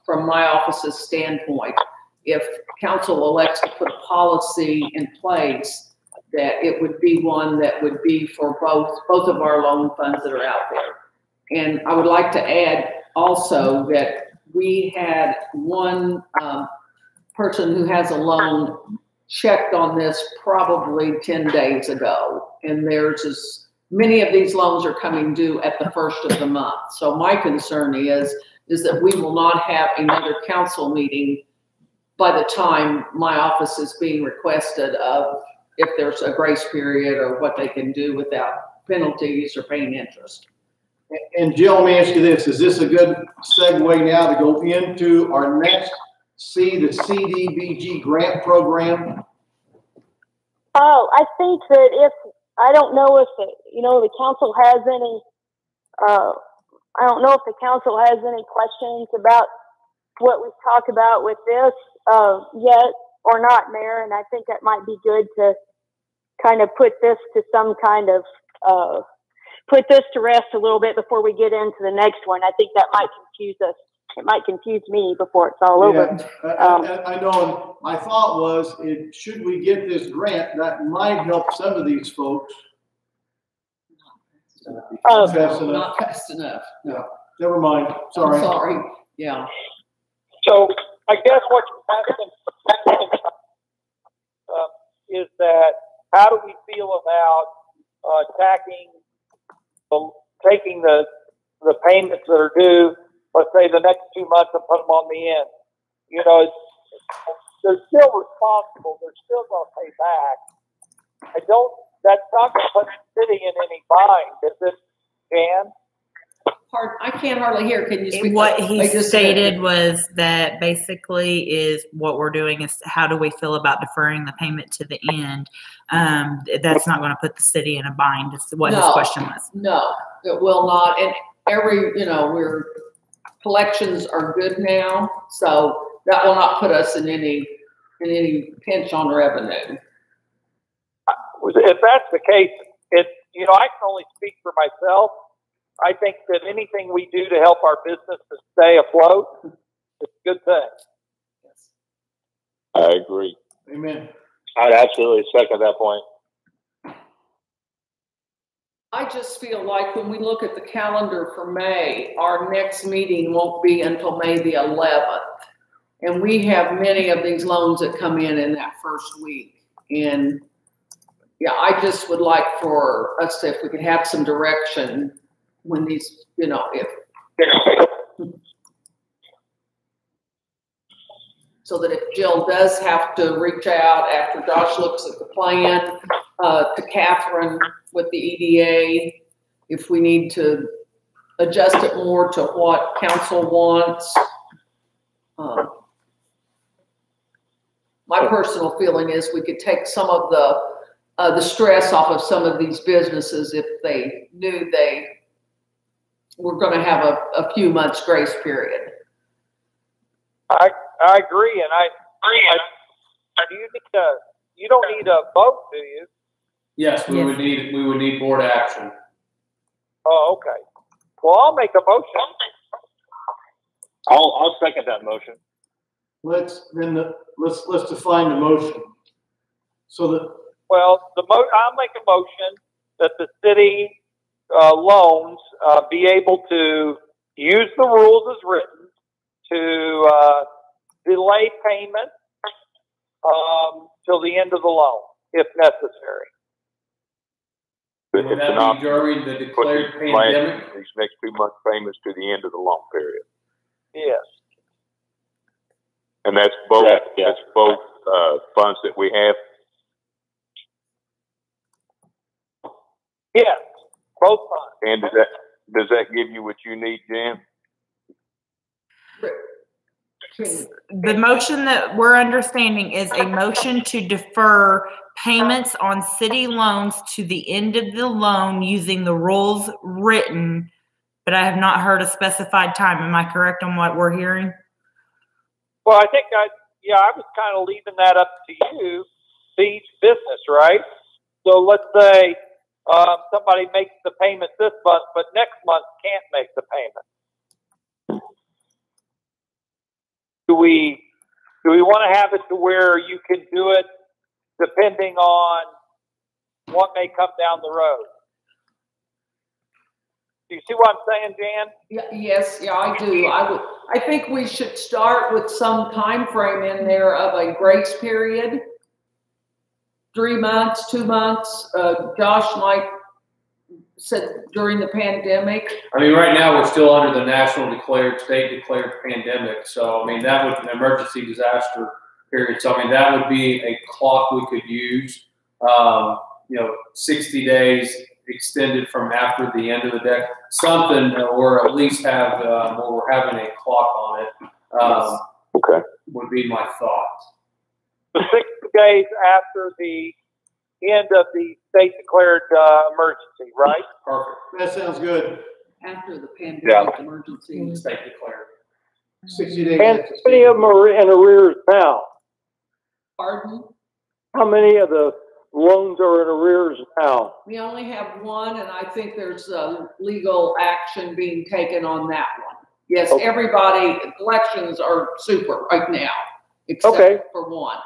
from my office's standpoint if council elects to put a policy in place, that it would be one that would be for both of our loan funds that are out there. And I would like to add also that we had one person who has a loan checked on this probably 10 days ago. And there's many of these loans are coming due at the first of the month. So my concern is that we will not have another council meeting by the time my office is being requested of if there's a grace period or what they can do without penalties or paying interest. And Jill, let me ask you this. Is this a good segue now to go into our next the CDBG grant program? Oh, I think that I don't know if the council has any, I don't know if the council has any questions about what we talk about with this yet or not, Mayor. And I think that might be good to kind of put this to some kind of, put this to rest a little bit before we get into the next one. I think that might confuse us. It might confuse me before it's all over. I know. My thought was, should we get this grant, that might help some of these folks. Not fast enough. No. Never mind. Sorry. I'm sorry. Yeah. So I guess what you're asking is that how do we feel about taking the payments that are due, let's say the next 2 months, and put them on the end? You know, they're still responsible. They're still going to pay back. That's not going to put the city in any bind, is it, Jan? I can't hardly hear. Can you speak? What he stated was that basically is what we're doing is how do we feel about deferring the payment to the end? That's not going to put the city in a bind. Is what his question was. No, it will not. And we're collections are good now, so that will not put us in any pinch on revenue. If that's the case, I can only speak for myself. I think that anything we do to help our business to stay afloat is a good thing. I agree. Amen. I'd absolutely second that point. I just feel like when we look at the calendar for May, our next meeting won't be until May the 11th. And we have many of these loans that come in that first week. And yeah, I just would like for us to, if we could have some direction when these, you know, if. So that if Jill does have to reach out after Josh looks at the plan, to Catherine with the EDA, if we need to adjust it more to what council wants. My personal feeling is we could take some of the stress off of some of these businesses if they knew they were going to have a few months grace period. I agree, and you don't need a vote, do you? Yes, we would need board action. Oh, okay. Well, I'll make a motion. I'll second that motion. Let's define the motion. So that I'll make a motion that the city loans be able to use the rules as written to delay payment till the end of the loan, if necessary. Would that be during the declared pandemic? These next 2 months payments to the end of the loan period. Yes. And that's both. That's both funds that we have. Yes, both funds. And does that give you what you need, Jan? The motion that we're understanding is a motion to defer payments on city loans to the end of the loan using the rules written, but I have not heard a specified time. Am I correct on what we're hearing? Well, I think I was kind of leaving that up to you, to each business, right? So let's say somebody makes the payment this month, but next month can't make the payment. Do we want to have it to where you can do it depending on what may come down the road? Do you see what I'm saying, Jan? Yeah, yes, yeah, I do. I think we should start with some time frame in there of a grace period. 3 months, 2 months. Josh might said during the pandemic. I mean, right now we're still under the state declared pandemic. So, I mean, that would an emergency disaster period. So, I mean, that would be a clock we could use. 60 days extended from after the end of the deck, something, or at least have where we're having a clock on it. Okay, would be my thought. The 60 days after the end of the state declared emergency, right? Perfect. That sounds good. After the pandemic emergency. State declared. 60 days. And how many of them are in arrears now? Pardon? How many of the loans are in arrears now? We only have one, and I think there's legal action being taken on that one. Yes, Okay. Everybody, collections are super right now, except for one.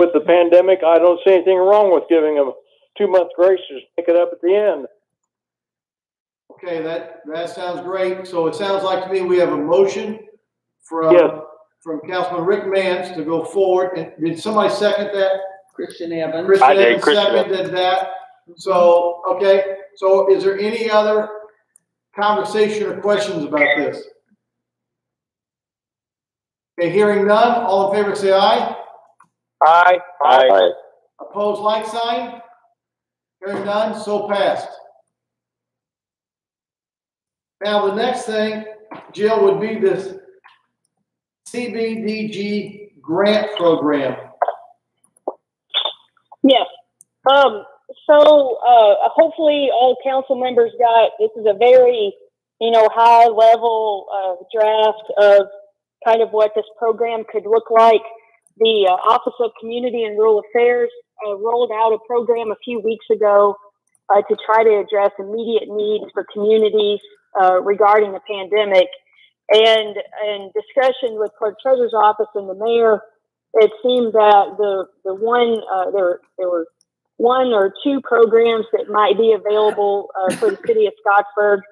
With the pandemic, I don't see anything wrong with giving them 2 months grace to pick it up at the end. Okay, that sounds great. So it sounds like to me we have a motion from Councilman Rick Mans to go forward. And did somebody second that? Christian Evans. Christian Evans seconded that. So, okay. So is there any other conversation or questions about this? Okay, hearing none, all in favor say aye. Aye. Aye. Opposed, like sign. Hearing none, so passed. Now the next thing, Jill, would be this CBDG grant program. Yes. So hopefully all council members got, this is a very, high level draft of kind of what this program could look like. The Office of Community and Rural Affairs rolled out a program a few weeks ago to try to address immediate needs for communities regarding the pandemic. And in discussion with clerk treasurer's office and the mayor, it seemed that the one there were one or two programs that might be available for the city of Scottsburg.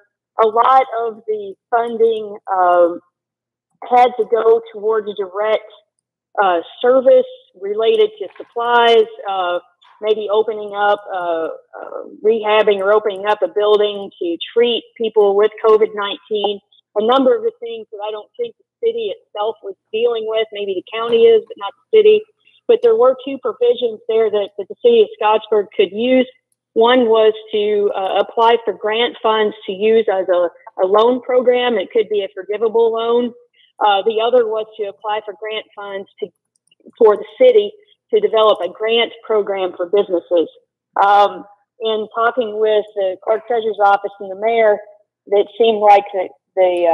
A lot of the funding had to go towards direct service related to supplies, maybe opening up, rehabbing or opening up a building to treat people with COVID-19. A number of the things that I don't think the city itself was dealing with, maybe the county is, but not the city. But there were two provisions there that the city of Scottsburg could use. One was to apply for grant funds to use as a loan program. It could be a forgivable loan. The other was to apply for grant funds for the city to develop a grant program for businesses. In talking with the clerk treasurer's office and the mayor, it seemed like they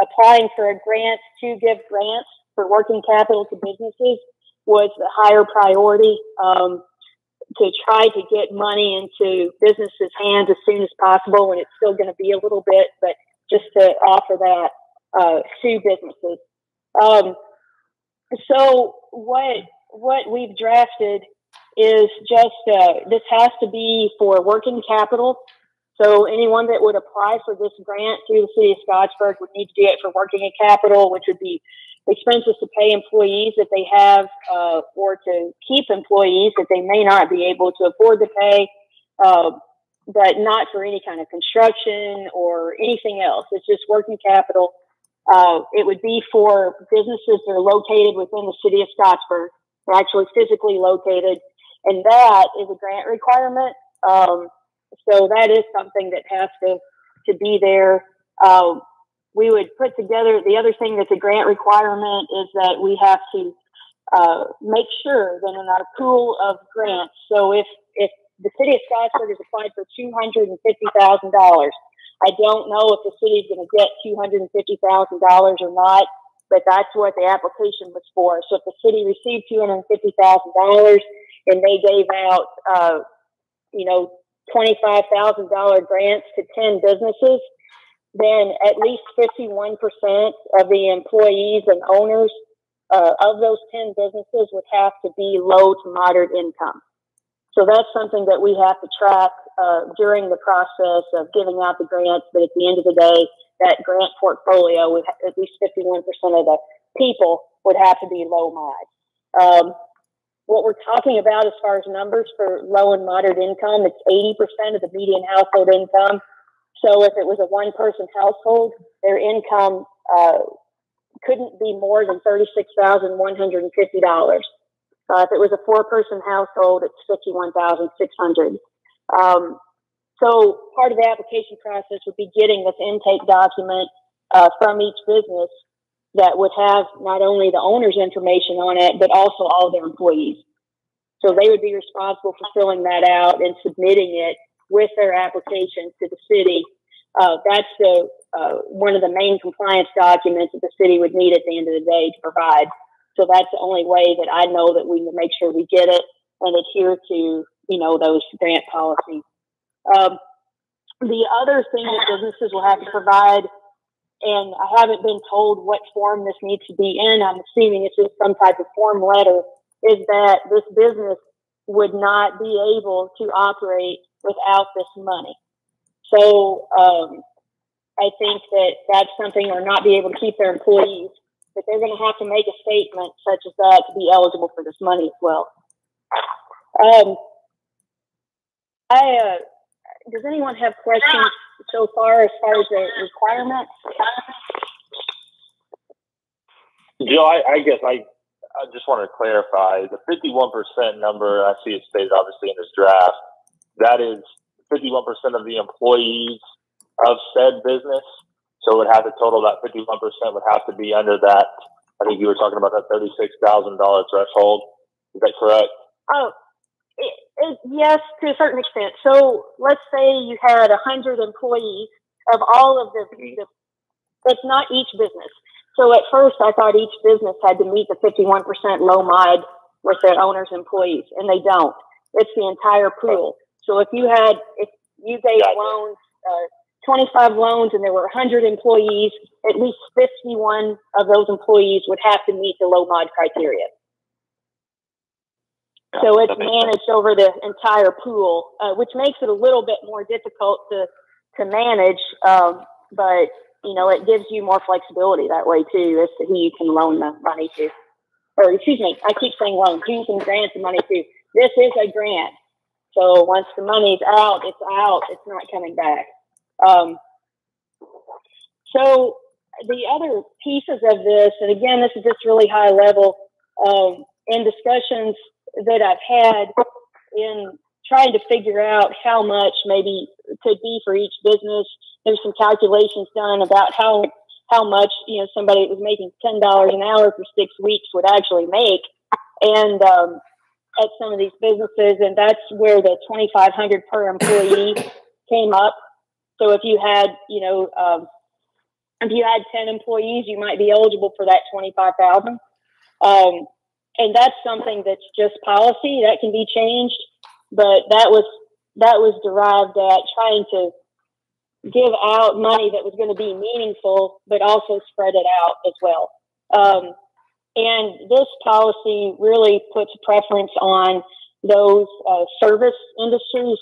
applying for a grant to give grants for working capital to businesses was the higher priority, to try to get money into businesses' hands as soon as possible. And it's still going to be a little bit, but just to offer that to businesses. So what we've drafted is just this has to be for working capital. So anyone that would apply for this grant through the city of Scottsburg would need to do it for working capital, which would be expenses to pay employees that they have, or to keep employees that they may not be able to afford to pay, but not for any kind of construction or anything else. It's just working capital. It would be for businesses that are located within the city of Scottsburg. They're actually physically located, and that is a grant requirement. So that is something that has to be there. We would put together, the other thing that's a grant requirement is that we have to make sure that in our pool of grants, so if the city of Scottsburg has applied for $250,000, I don't know if the city is going to get $250,000 or not, but that's what the application was for. So if the city received $250,000 and they gave out, $25,000 grants to 10 businesses, then at least 51% of the employees and owners of those 10 businesses would have to be low to moderate income. So that's something that we have to track during the process of giving out the grants. But at the end of the day, that grant portfolio, with at least 51% of the people would have to be low mod. What we're talking about as far as numbers for low and moderate income, it's 80% of the median household income. So if it was a one-person household, their income couldn't be more than $36,150. If it was a four-person household, it's $51,600. So part of the application process would be getting this intake document from each business that would have not only the owner's information on it, but also all their employees. So they would be responsible for filling that out and submitting it with their application to the city. That's one of the main compliance documents that the city would need at the end of the day to provide. So that's the only way that I know that we can make sure we get it and adhere to, those grant policies. The other thing that businesses will have to provide, and I haven't been told what form this needs to be in, I'm assuming it's just some type of form letter, is that this business would not be able to operate without this money. So I think that that's something, or not be able to keep their employees, but they're going to have to make a statement such as that to be eligible for this money as well. Does anyone have questions so far as the requirements? Joe, I guess I just want to clarify the 51% number. I see it stated obviously in this draft. That is 51% of the employees of said business. So it would have to total that 51% would have to be under that. I think you were talking about that $36,000 threshold. Is that correct? Oh, yes, to a certain extent. So let's say you had 100 employees of all of it's not each business. So at first I thought each business had to meet the 51% low mod with their owner's employees, and they don't. It's the entire pool. So if you gave loans 25 loans and there were 100 employees, at least 51 of those employees would have to meet the low mod criteria. So it's managed over the entire pool, which makes it a little bit more difficult to manage. But, you know, it gives you more flexibility that way too, as to who you can loan the money to. Or excuse me, I keep saying loan, who you can grant the money to. This is a grant. So once the money's out, it's out. It's not coming back. So the other pieces of this, and again, this is just really high level, in discussions that I've had in trying to figure out how much maybe could be for each business. There's some calculations done about how much, you know, somebody that was making $10 an hour for 6 weeks would actually make. And, at some of these businesses, and that's where the $2,500 per employee came up. So if you had, you know, if you had 10 employees, you might be eligible for that $25,000. And that's something that's just policy that can be changed, but that was derived at trying to give out money that was going to be meaningful, but also spread it out as well. And this policy really puts preference on those service industries.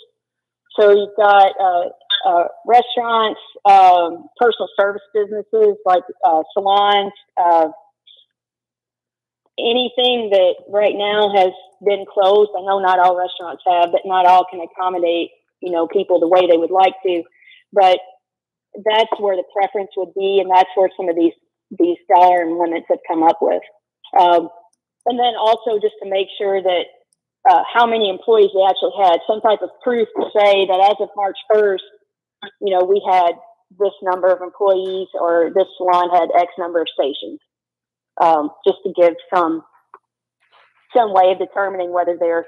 So you've got restaurants, personal service businesses like salons, anything that right now has been closed. I know not all restaurants have, but not all can accommodate, you know, people the way they would like to. But that's where the preference would be, and that's where some of these dollar and limits have come up with. And then also just to make sure that how many employees they actually had, some type of proof to say that as of March 1st, you know, we had this number of employees or this salon had X number of stations, just to give some way of determining whether they're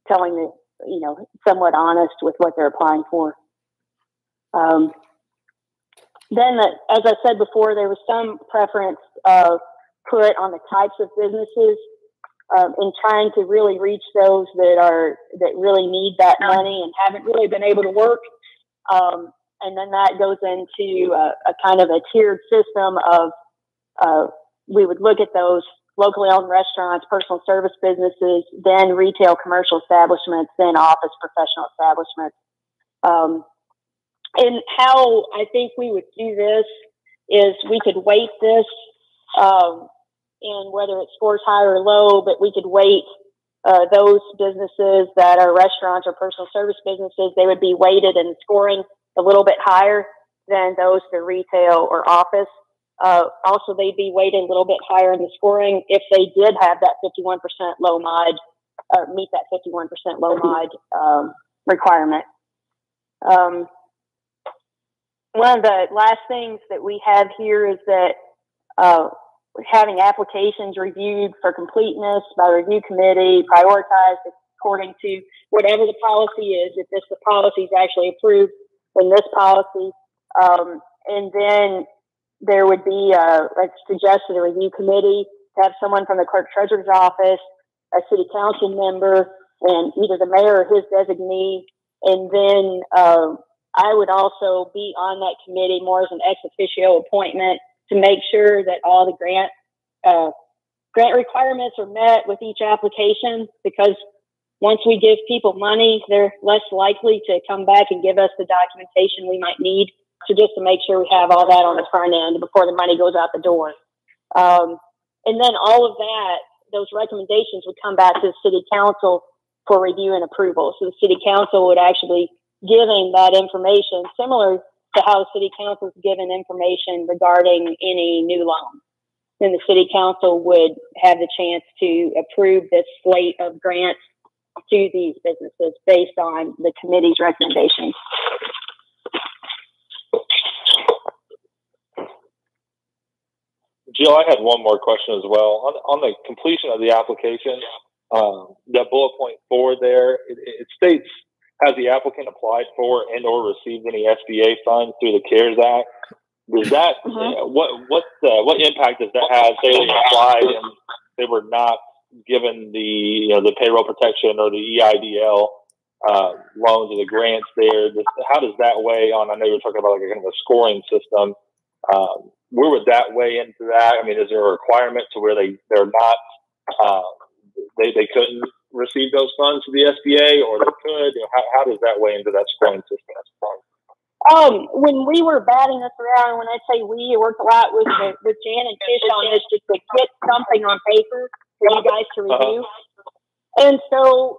telling the, you know, somewhat honest with what they're applying for. Then, as I said before, there was some preference put on the types of businesses in trying to really reach those that really need that money and haven't really been able to work. And then that goes into a kind of a tiered system of we would look at those locally owned restaurants, personal service businesses, then retail commercial establishments, then office professional establishments. And how I think we would do this is we could weight this in whether it scores high or low, but we could weight those businesses that are restaurants or personal service businesses. They would be weighted and scoring a little bit higher than those for retail or office. Also, they'd be weighted a little bit higher in the scoring if they did have that 51% low mod, meet that 51% low mod requirement. One of the last things that we have here is that having applications reviewed for completeness by the review committee, prioritized according to whatever the policy is. If the policy is actually approved in this policy, and then there would be, like suggested, a review committee to have someone from the clerk treasurer's office, a city council member, and either the mayor or his designee, and then I would also be on that committee more as an ex officio appointment to make sure that all the grant requirements are met with each application, because once we give people money, they're less likely to come back and give us the documentation we might need. So just to make sure we have all that on the front end before the money goes out the door. And then all of that, those recommendations would come back to the city council for review and approval. So the city council would actually giving that information, similar to how the city council is given information regarding any new loan. Then the city council would have the chance to approve this slate of grants to these businesses based on the committee's recommendations. Jill, I had one more question as well. On the completion of the application, that bullet point 4 there, it states, has the applicant applied for and or received any SBA funds through the CARES Act? Does that, what impact does that have? Say they applied and they were not given the, the payroll protection or the EIDL. loans or the grants there. How does that weigh on? I know you're talking about like a kind of a scoring system. Where would that weigh into that? I mean, is there a requirement to where they're not they couldn't receive those funds to the SBA, or they could? How does that weigh into that scoring system? When we were batting this around, when I say we worked a lot with Jan and Tish on this, just to get something on paper for you guys to review. And so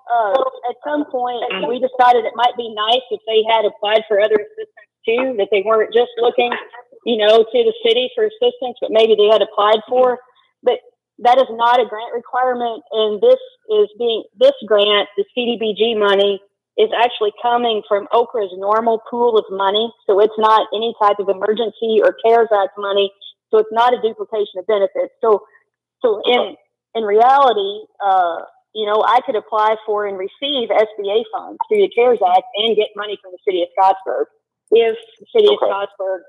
at some point, we decided it might be nice if they had applied for other assistance too, that they weren't just looking, you know, to the city for assistance, but maybe they had applied for. But that is not a grant requirement, and this grant, the CDBG money, is actually coming from Okra's normal pool of money. So it's not any type of emergency or CARES Act money. So it's not a duplication of benefits. So in reality, you know, I could apply for and receive SBA funds through the CARES Act and get money from the city of Scottsburg if the city of Scottsburg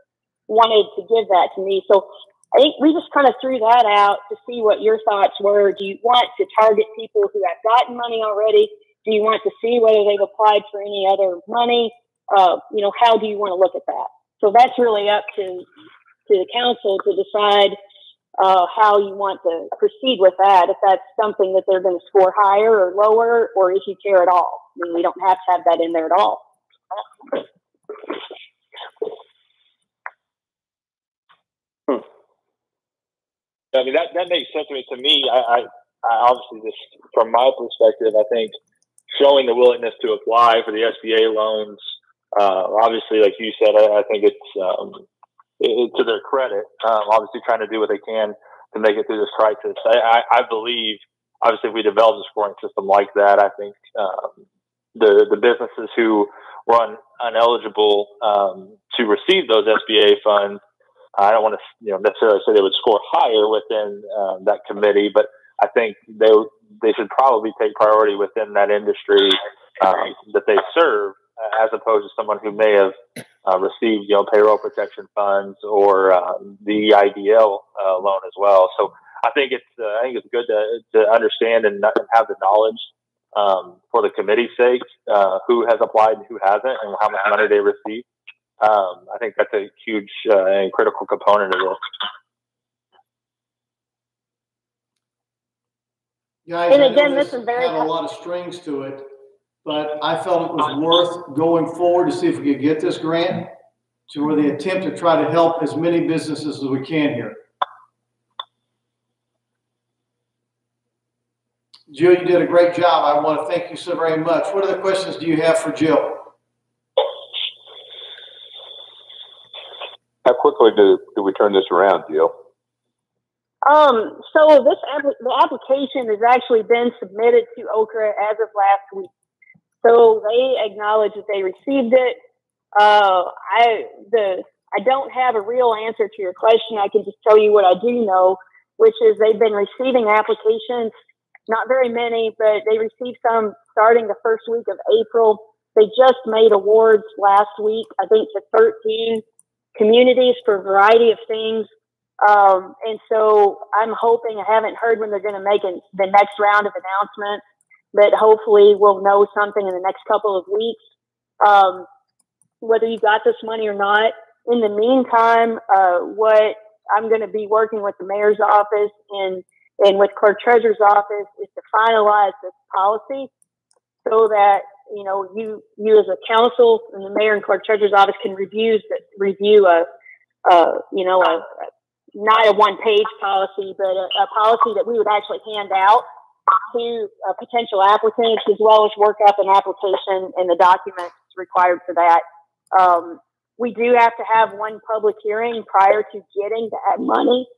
wanted to give that to me. So I think we just kind of threw that out to see what your thoughts were. Do you want to target people who have gotten money already? Do you want to see whether they've applied for any other money? You know, how do you want to look at that? So that's really up to the council to decide how you want to proceed with that, if that's something that they're going to score higher or lower, or if you care at all. I mean, we don't have to have that in there at all. I mean, that makes sense to me. To me, I obviously, just from my perspective, I think showing the willingness to apply for the SBA loans, obviously, like you said, I think it's to their credit, obviously trying to do what they can to make it through this crisis. I believe, obviously, if we develop a scoring system like that, I think the businesses who were ineligible to receive those SBA funds, I don't want to necessarily say they would score higher within that committee, but I think they should probably take priority within that industry that they serve, as opposed to someone who may have received, payroll protection funds or the IDL loan as well. So I think it's good to understand and have the knowledge for the committee's sake who has applied and who hasn't, and how much money they received. I think that's a huge and critical component of this. Guys, and I again, know this is very had a lot of strings to it, but I felt it was worth going forward to see if we could get this grant to where the attempt to try to help as many businesses as we can here. Jill, you did a great job. I want to thank you so very much. What other questions do you have for Jill? How quickly do we turn this around, Jill? So the application has actually been submitted to Okra as of last week. So they acknowledge that they received it. I don't have a real answer to your question. I can just tell you what I do know, which is they've been receiving applications, not very many, but they received some starting the first week of April. They just made awards last week, I think, to 13 communities for a variety of things. And so I'm hoping, I haven't heard when they're going to make the next round of announcements, but hopefully we'll know something in the next couple of weeks, whether you got this money or not. In the meantime, what I'm going to be working with the mayor's office and with clerk treasurer's office is to finalize this policy so that, you as a council and the mayor and clerk treasurer's office can review not a one-page policy, but a policy that we would actually hand out to potential applicants, as well as work up an application and the documents required for that. We do have to have one public hearing prior to getting that money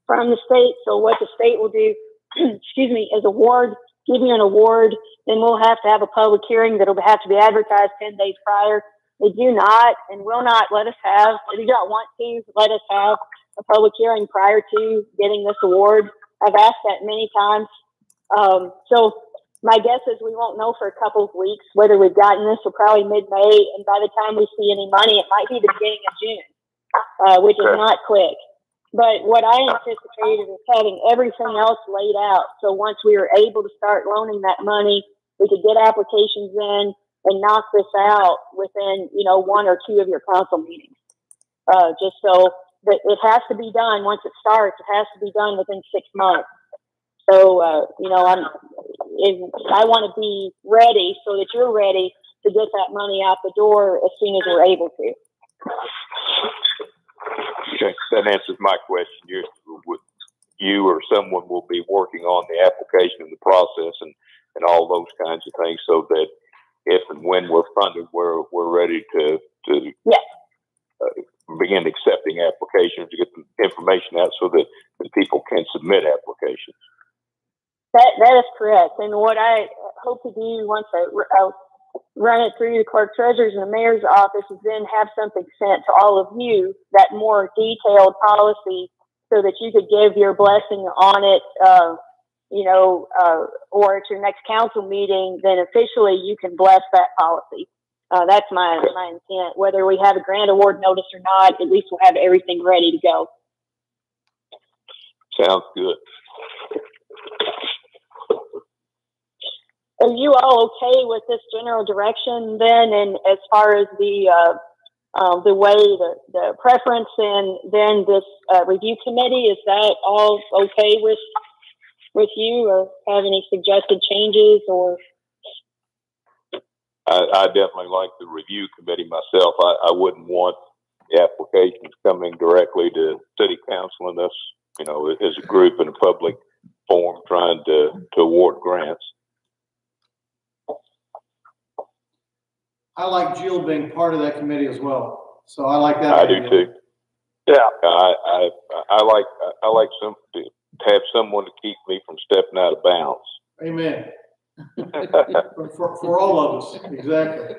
from the state. So what the state will do, excuse me, is give you an award, then we'll have to have a public hearing that'll have to be advertised 10 days prior. They do not and will not let us have, if you don't want to, let us have a public hearing prior to getting this award. I've asked that many times. So my guess is we won't know for a couple of weeks whether we've gotten this, or probably mid-May. And by the time we see any money, it might be the beginning of June, which is not quick. But what I anticipated is having everything else laid out. So once we were able to start loaning that money, we could get applications in, and knock this out within, you know, 1 or 2 of your council meetings. Just so that it has to be done once it starts. It has to be done within 6 months. So, you know, I want to be ready so that you're ready to get that money out the door as soon as we're able to. Okay, that answers my question. You or someone will be working on the application and the process and all those kinds of things, so that if and when we're funded, we're ready to yes. Begin accepting applications, to get the information out so that people can submit applications. That is correct. And what I hope to do once I run it through the clerk treasurer's and the mayor's office is then have something sent to all of you, that more detailed policy, so that you could give your blessing on it, you know, or at your next council meeting, then officially you can bless that policy. That's my intent. Whether we have a grant award notice or not, at least we'll have everything ready to go. Sounds good. Are you all okay with this general direction then? And as far as the way the preference and then this review committee, is that all okay with you, or have any suggested changes? Or I definitely like the review committee myself. I wouldn't want the applications coming directly to city council and us, you know, as a group in a public forum trying to award grants. I like Jill being part of that committee as well. So I like that. I do too. Yeah. I like to have someone to keep me from stepping out of bounds. Amen. for all of us, exactly.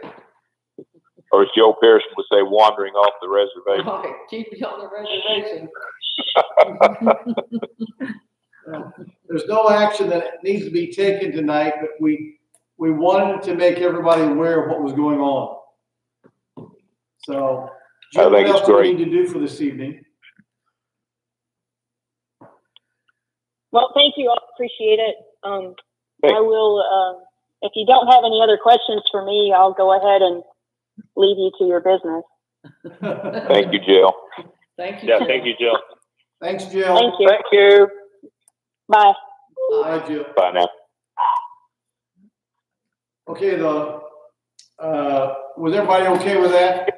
Or as Joe Pearson would say, wandering off the reservation. Right, keep you on the reservation. There's no action that needs to be taken tonight, but we wanted to make everybody aware of what was going on. So, Jim, what else do we need to do for this evening? Well, thank you. I appreciate it. I will, if you don't have any other questions for me, I'll go ahead and leave you to your business. Thank you, Jill. Thank you. Yeah, Jill. thank you, Jill. Thanks, Jill. Thank you. Thank you. Bye. Bye, Jill. Bye now. Okay, was everybody okay with that?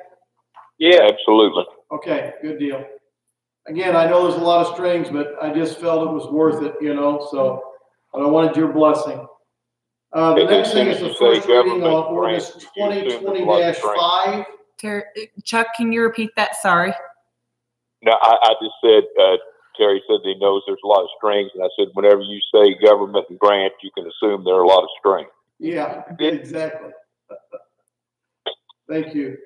Yeah, absolutely. Okay, good deal. Again, I know there's a lot of strings, but I just felt it was worth it, you know, so but I wanted your blessing. The next thing is the first reading on ordinance 2020-5. Chuck, can you repeat that? Sorry. No, I just said, Terry said he knows there's a lot of strings, and I said, whenever you say government and grant, you can assume there are a lot of strings. Yeah, exactly. Thank you.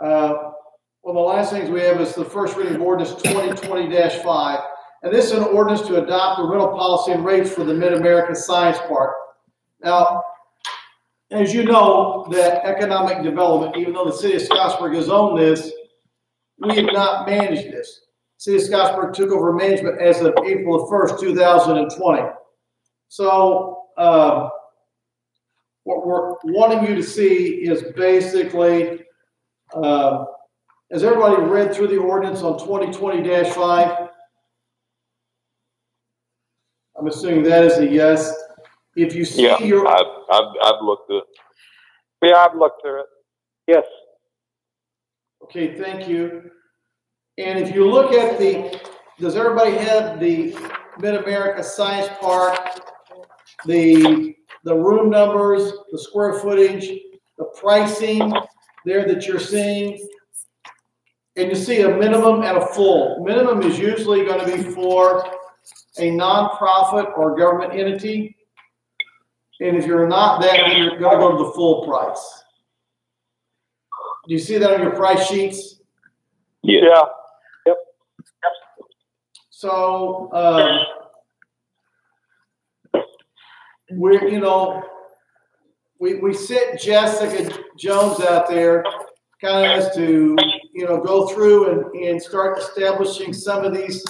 Well, the last things we have is the first reading of ordinance 2020-5. And this is an ordinance to adopt the rental policy and rates for the Mid-America Science Park. Now, as you know, that economic development, even though the city of Scottsburg has owned this, we have not managed this. City of Scottsburg took over management as of April 1st, 2020. So, what we're wanting you to see is basically, has everybody read through the ordinance on 2020-5? I'm assuming that is a yes. If you see I've looked at it. Yeah, I've looked through it. Yes. Okay, thank you. And if you look at does everybody have the Mid-America Science Park, the room numbers, the square footage, the pricing there that you're seeing? And you see a minimum and a full. Minimum is usually going to be for a nonprofit or government entity. And if you're not that, then you're going to go to the full price. Do you see that on your price sheets? Yeah. Yep. So, we sent Jessica Jones out there kind of as to, go through and start establishing some of these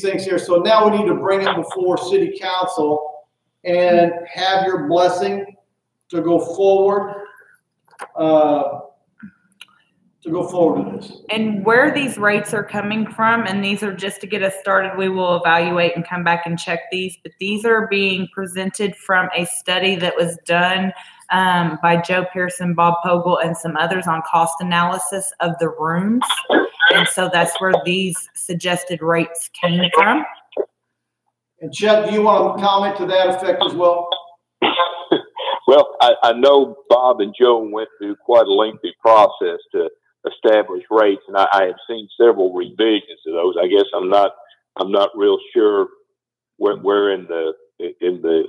things here. So now we need to bring it before city council and have your blessing to go forward. to go forward with this. And where these rates are coming from, and these are just to get us started, we will evaluate and come back and check these, but these are being presented from a study that was done by Joe Pearson, Bob Pogel, and some others on cost analysis of the rooms. And so that's where these suggested rates came from. And Chet, do you want to comment to that effect as well? Well, I know Bob and Joe went through quite a lengthy process to establish rates, and I have seen several revisions to those. I guess I'm not real sure where in the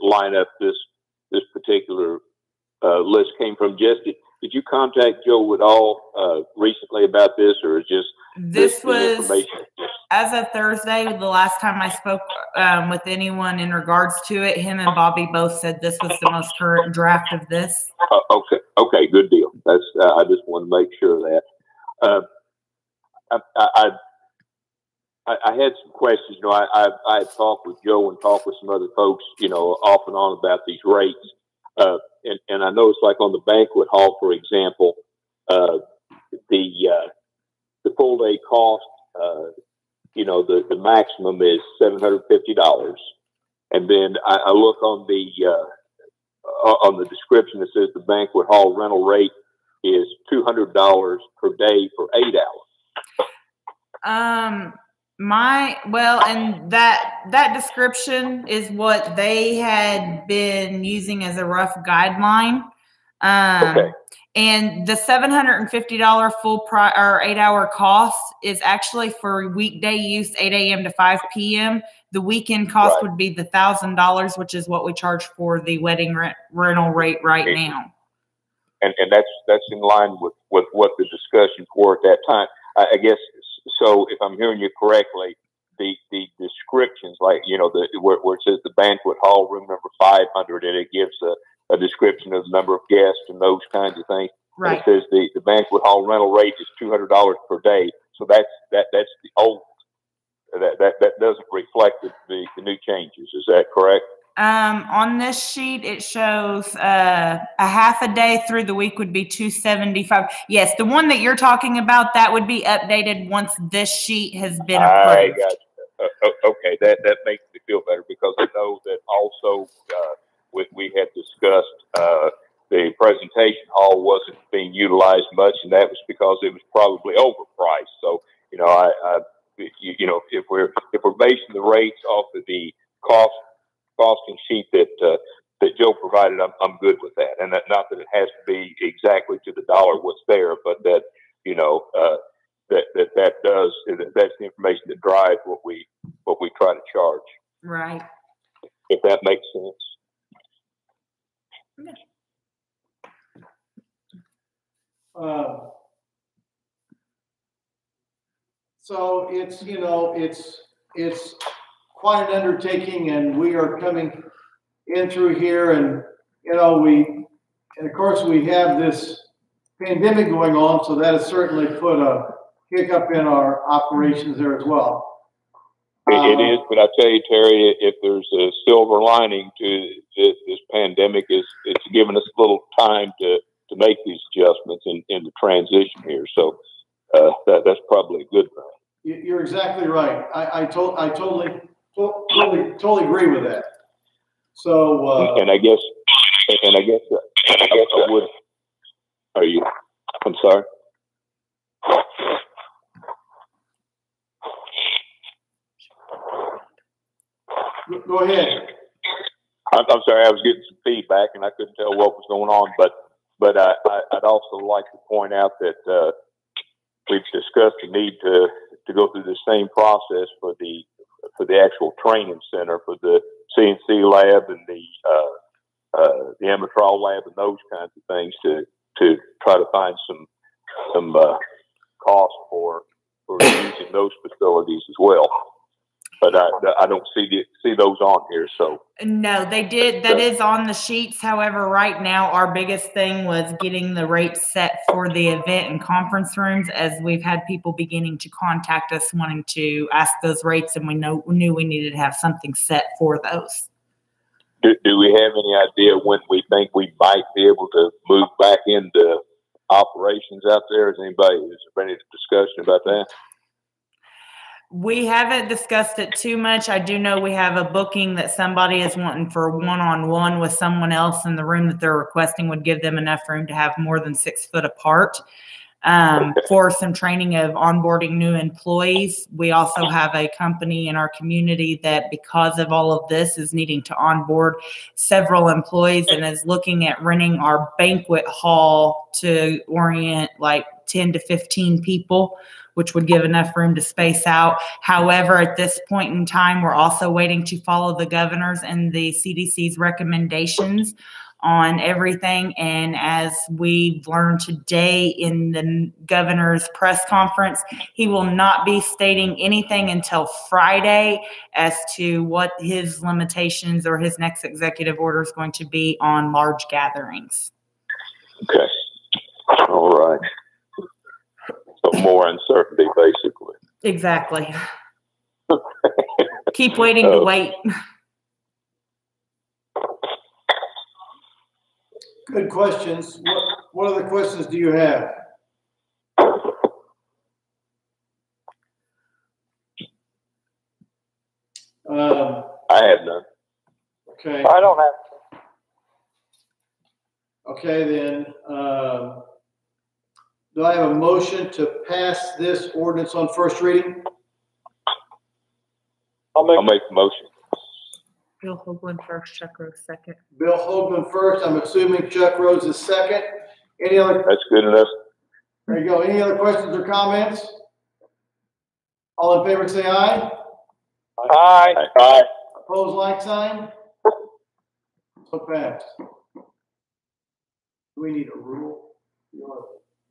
lineup this particular list came from. Jess, did you contact Joe at all recently about this, or just this was as of Thursday, the last time I spoke with anyone in regards to it? Him and Bobby both said this was the most current draft of this. Okay, good deal. That's I just want to make sure of that. I had some questions. You know, I had talked with Joe and talked with some other folks, you know, off and on about these rates. And I noticed, like on the banquet hall, for example, the full day cost, you know, the maximum is $750, and then I look on the description that says the banquet hall rental rate is $200 per day for 8 hours. And that description is what they had been using as a rough guideline. Okay. And the $750 full price or 8 hour cost is actually for weekday use, 8 a.m. to 5 p.m. The weekend cost would be the $1,000, which is what we charge for the wedding rental rate right now. And that's in line with what the discussions were at that time. I guess, so if I'm hearing you correctly, the descriptions, like, you know, where it says the banquet hall room number 500, and it gives a description of the number of guests and those kinds of things. Right. And it says the banquet hall rental rate is $200 per day. So that's the old, that doesn't reflect the new changes. Is that correct? On this sheet, it shows a half a day through the week would be $275. Yes, the one that you're talking about, that would be updated once this sheet has been approved. I got you. Okay, that makes me feel better, because I know that also we had discussed the presentation hall wasn't being utilized much, and that was because it was probably overpriced. So, you know, you know, if we're basing the rates off of the costing sheet that Joe provided, I'm good with that. And that, not that it has to be exactly to the dollar what's there, but that, you know, that's the information that drives what we try to charge. Right. If that makes sense. So it's, you know, it's quite an undertaking, and we are coming in through here, and, you know, and of course we have this pandemic going on, so that has certainly put a hiccup in our operations there as well. It is, but I tell you, Terry, if there's a silver lining to this pandemic, it's given us a little time to make these adjustments in the transition here. So that's probably a good thing. You're exactly right. I totally agree with that. So and I guess I would. Are you? I'm sorry. Go ahead. I'm sorry. I was getting some feedback and I couldn't tell what was going on. But I'd also like to point out that we've discussed the need to go through the same process for the actual training center, for the CNC lab and the Amatrol lab and those kinds of things, to try to find some cost for using those facilities as well. But I don't see those on here. So no, they did. That is on the sheets. However, right now our biggest thing was getting the rates set for the event and conference rooms, as we've had people beginning to contact us wanting to ask those rates, and we knew we needed to have something set for those. Do we have any idea when we think we might be able to move back into operations out there? Is there any discussion about that? We haven't discussed it too much. I do know we have a booking that somebody is wanting for one-on-one with someone else, in the room that they're requesting would give them enough room to have more than 6 foot apart. For some training of onboarding new employees. We also have a company in our community that, because of all of this, is needing to onboard several employees and is looking at renting our banquet hall to orient like 10 to 15 people, which would give enough room to space out. However, at this point in time, we're also waiting to follow the governor's and the CDC's recommendations on everything. And as we've learned today in the governor's press conference, he will not be stating anything until Friday as to what his limitations or his next executive order is going to be on large gatherings. Okay. All right. So more uncertainty, basically. Exactly. Keep waiting to wait. Good questions. What other questions do you have? I have none. Okay. I don't have. Okay, then, do I have a motion to pass this ordinance on first reading? I'll make the motion. Bill Hoagland first, Chuck Rose second. Bill Hoagland first. I'm assuming Chuck Rose is second. Any other? That's good enough. There you go. Any other questions or comments? All in favor, say aye. Aye. Aye. Opposed, like sign. So passed. Do we need a rule?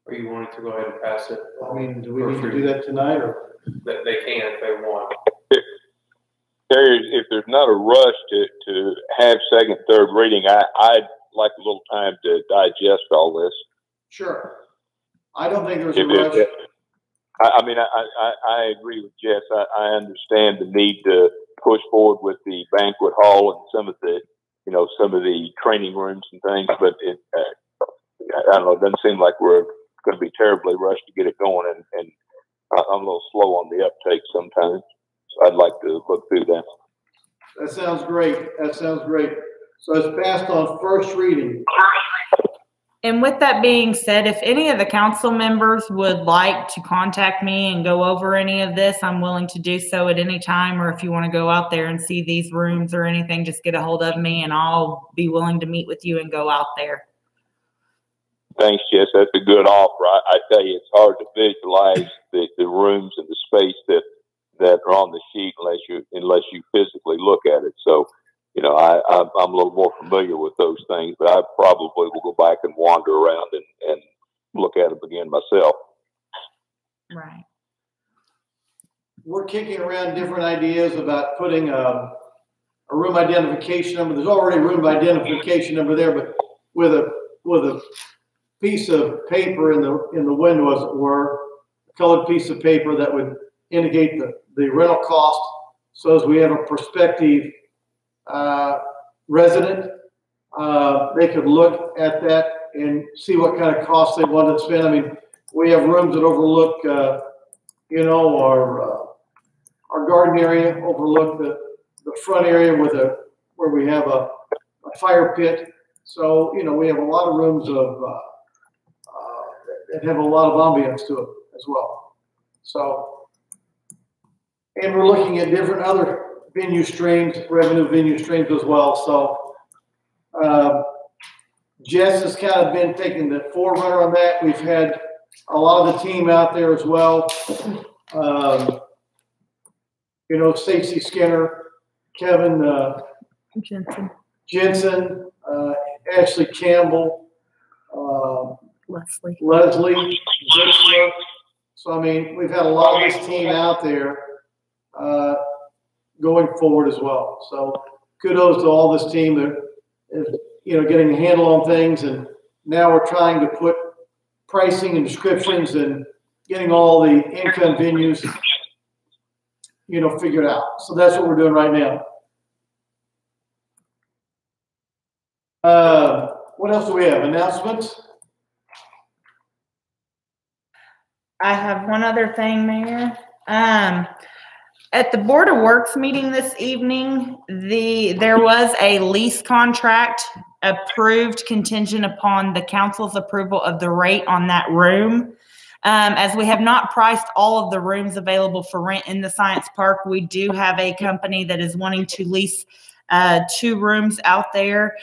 Or you wanting to go ahead and pass it? I mean, do we need to do that tonight, or? They can if they want. Terry, if there's not a rush to have second, third reading, I'd like a little time to digest all this. Sure. I don't think there's a rush. I mean, I agree with Jess. I understand the need to push forward with the banquet hall and some of the, some of the training rooms and things, but I don't know, it doesn't seem like we're going to be terribly rushed to get it going, and I'm a little slow on the uptake sometimes. So I'd like to look through that. That sounds great. That sounds great. So it's passed on first reading. And with that being said, if any of the council members would like to contact me and go over any of this, I'm willing to do so at any time. Or if you want to go out there and see these rooms or anything, just get a hold of me and I'll be willing to meet with you and go out there. Thanks, Jess. That's a good offer. I tell you, it's hard to visualize the rooms and the space that are on the sheet unless you physically look at it. So, I'm a little more familiar with those things, but I probably will go back and wander around and look at them again myself. Right. We're kicking around different ideas about putting a room identification number. There's already a room identification number there, but with a piece of paper in the window, as it were, a colored piece of paper that would indicate the rental cost. So as we have a prospective resident, they could look at that and see what kind of costs they wanted to spend. I mean, we have rooms that overlook, our garden area, overlook the front area where we have a fire pit. So, we have a lot of rooms that have a lot of ambience to it as well. So, and we're looking at different other venue streams, revenue venue streams as well. So, Jess has kind of been taking the forerunner on that. We've had a lot of the team out there as well. Stacey Skinner, Kevin Jensen, Ashley Campbell, Leslie. So, I mean, we've had a lot of this team out there going forward as well. So kudos to all this team that is, getting a handle on things. And now we're trying to put pricing and descriptions and getting all the income venues, figured out. So that's what we're doing right now. What else do we have? Announcements? I have one other thing, Mayor. At the Board of Works meeting this evening, there was a lease contract approved contingent upon the council's approval of the rate on that room. As we have not priced all of the rooms available for rent in the Science Park, we do have a company that is wanting to lease 2 rooms out there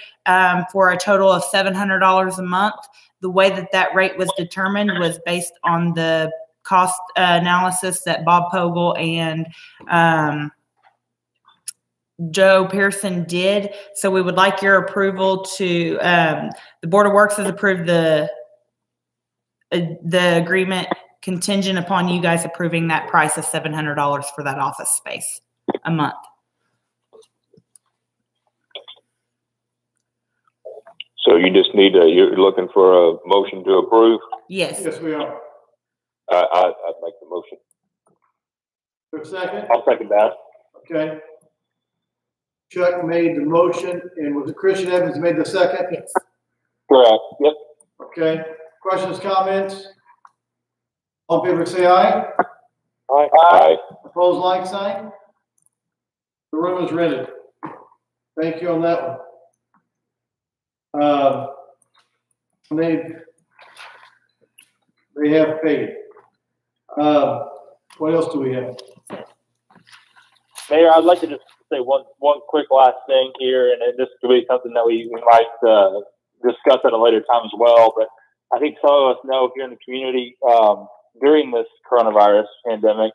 for a total of $700 a month. The way that rate was determined was based on the cost analysis that Bob Pogel and Joe Pearson did. So we would like your approval to, the Board of Works has approved the agreement contingent upon you guys approving that price of $700 for that office space a month. So you just need you're looking for a motion to approve? Yes. Yes, we are. I'd make the motion. For a second? I'll second that. Okay. Chuck made the motion, and was it Christian Evans made the second? Yes. Correct. Yep. Okay. Questions, comments? All in favor, say aye. Aye. Aye. Opposed, like sign. The room is rented. Thank you on that one. They have paid. What else do we have? Mayor, I'd like to just say one quick last thing here, and this could be something that we might discuss at a later time as well. But I think some of us know here in the community during this coronavirus pandemic,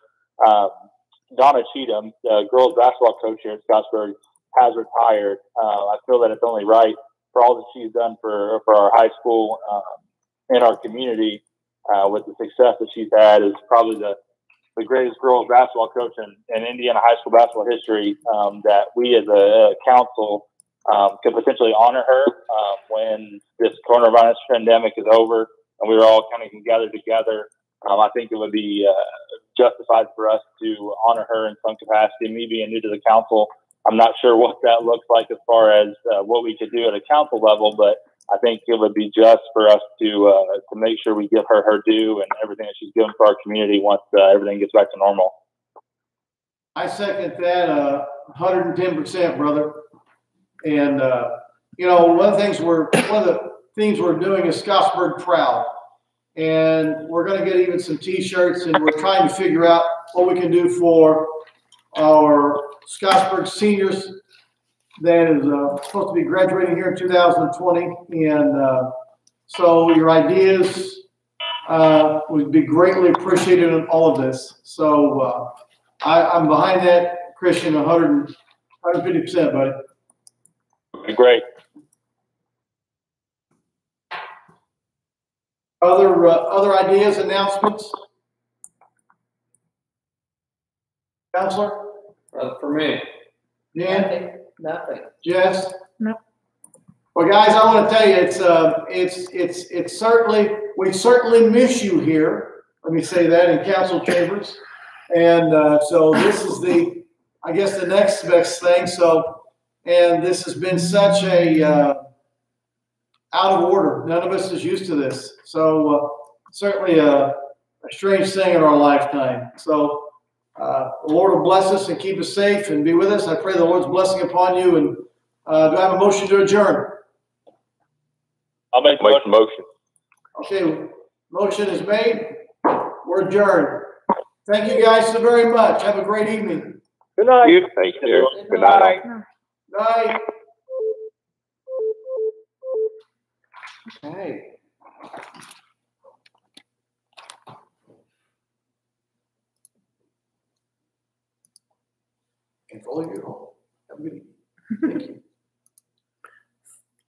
Donna Cheatham, the girls basketball coach here in Scottsburg, has retired. I feel that it's only right for all that she's done for our high school and our community with the success that she's had. Is probably the greatest girls basketball coach in Indiana high school basketball history, that we as a council could potentially honor her when this coronavirus pandemic is over and we're all kind of gathered together. I think it would be justified for us to honor her in some capacity. Me being new to the council, I'm not sure what that looks like as far as what we could do at a council level, but I think it would be just for us to make sure we give her her due and everything that she's given for our community once everything gets back to normal. I second that 110%, brother. And one of the things we're doing is Scottsburg Proud, and we're going to get even some T-shirts, and we're trying to figure out what we can do for our Scottsburg seniors that is supposed to be graduating here in 2020. And so your ideas would be greatly appreciated in all of this. So I'm behind that, Christian, 150%, buddy. Great. Other ideas, announcements? Counselor? For me. Dan? Nothing. Jess? No. Well, guys, I want to tell you, it's certainly, we certainly miss you here. Let me say that in council chambers. And so this is I guess the next best thing. So, and this has been such a out of order. None of us is used to this. So certainly a strange thing in our lifetime. So the Lord will bless us and keep us safe and be with us. I pray the Lord's blessing upon you. And do I have a motion to adjourn? I'll make the motion. Okay, motion is made. We're adjourned. Thank you guys so very much. Have a great evening. Good night. Thank you. Good night. Night. Okay. And follow you home. Have a good evening. Thank you.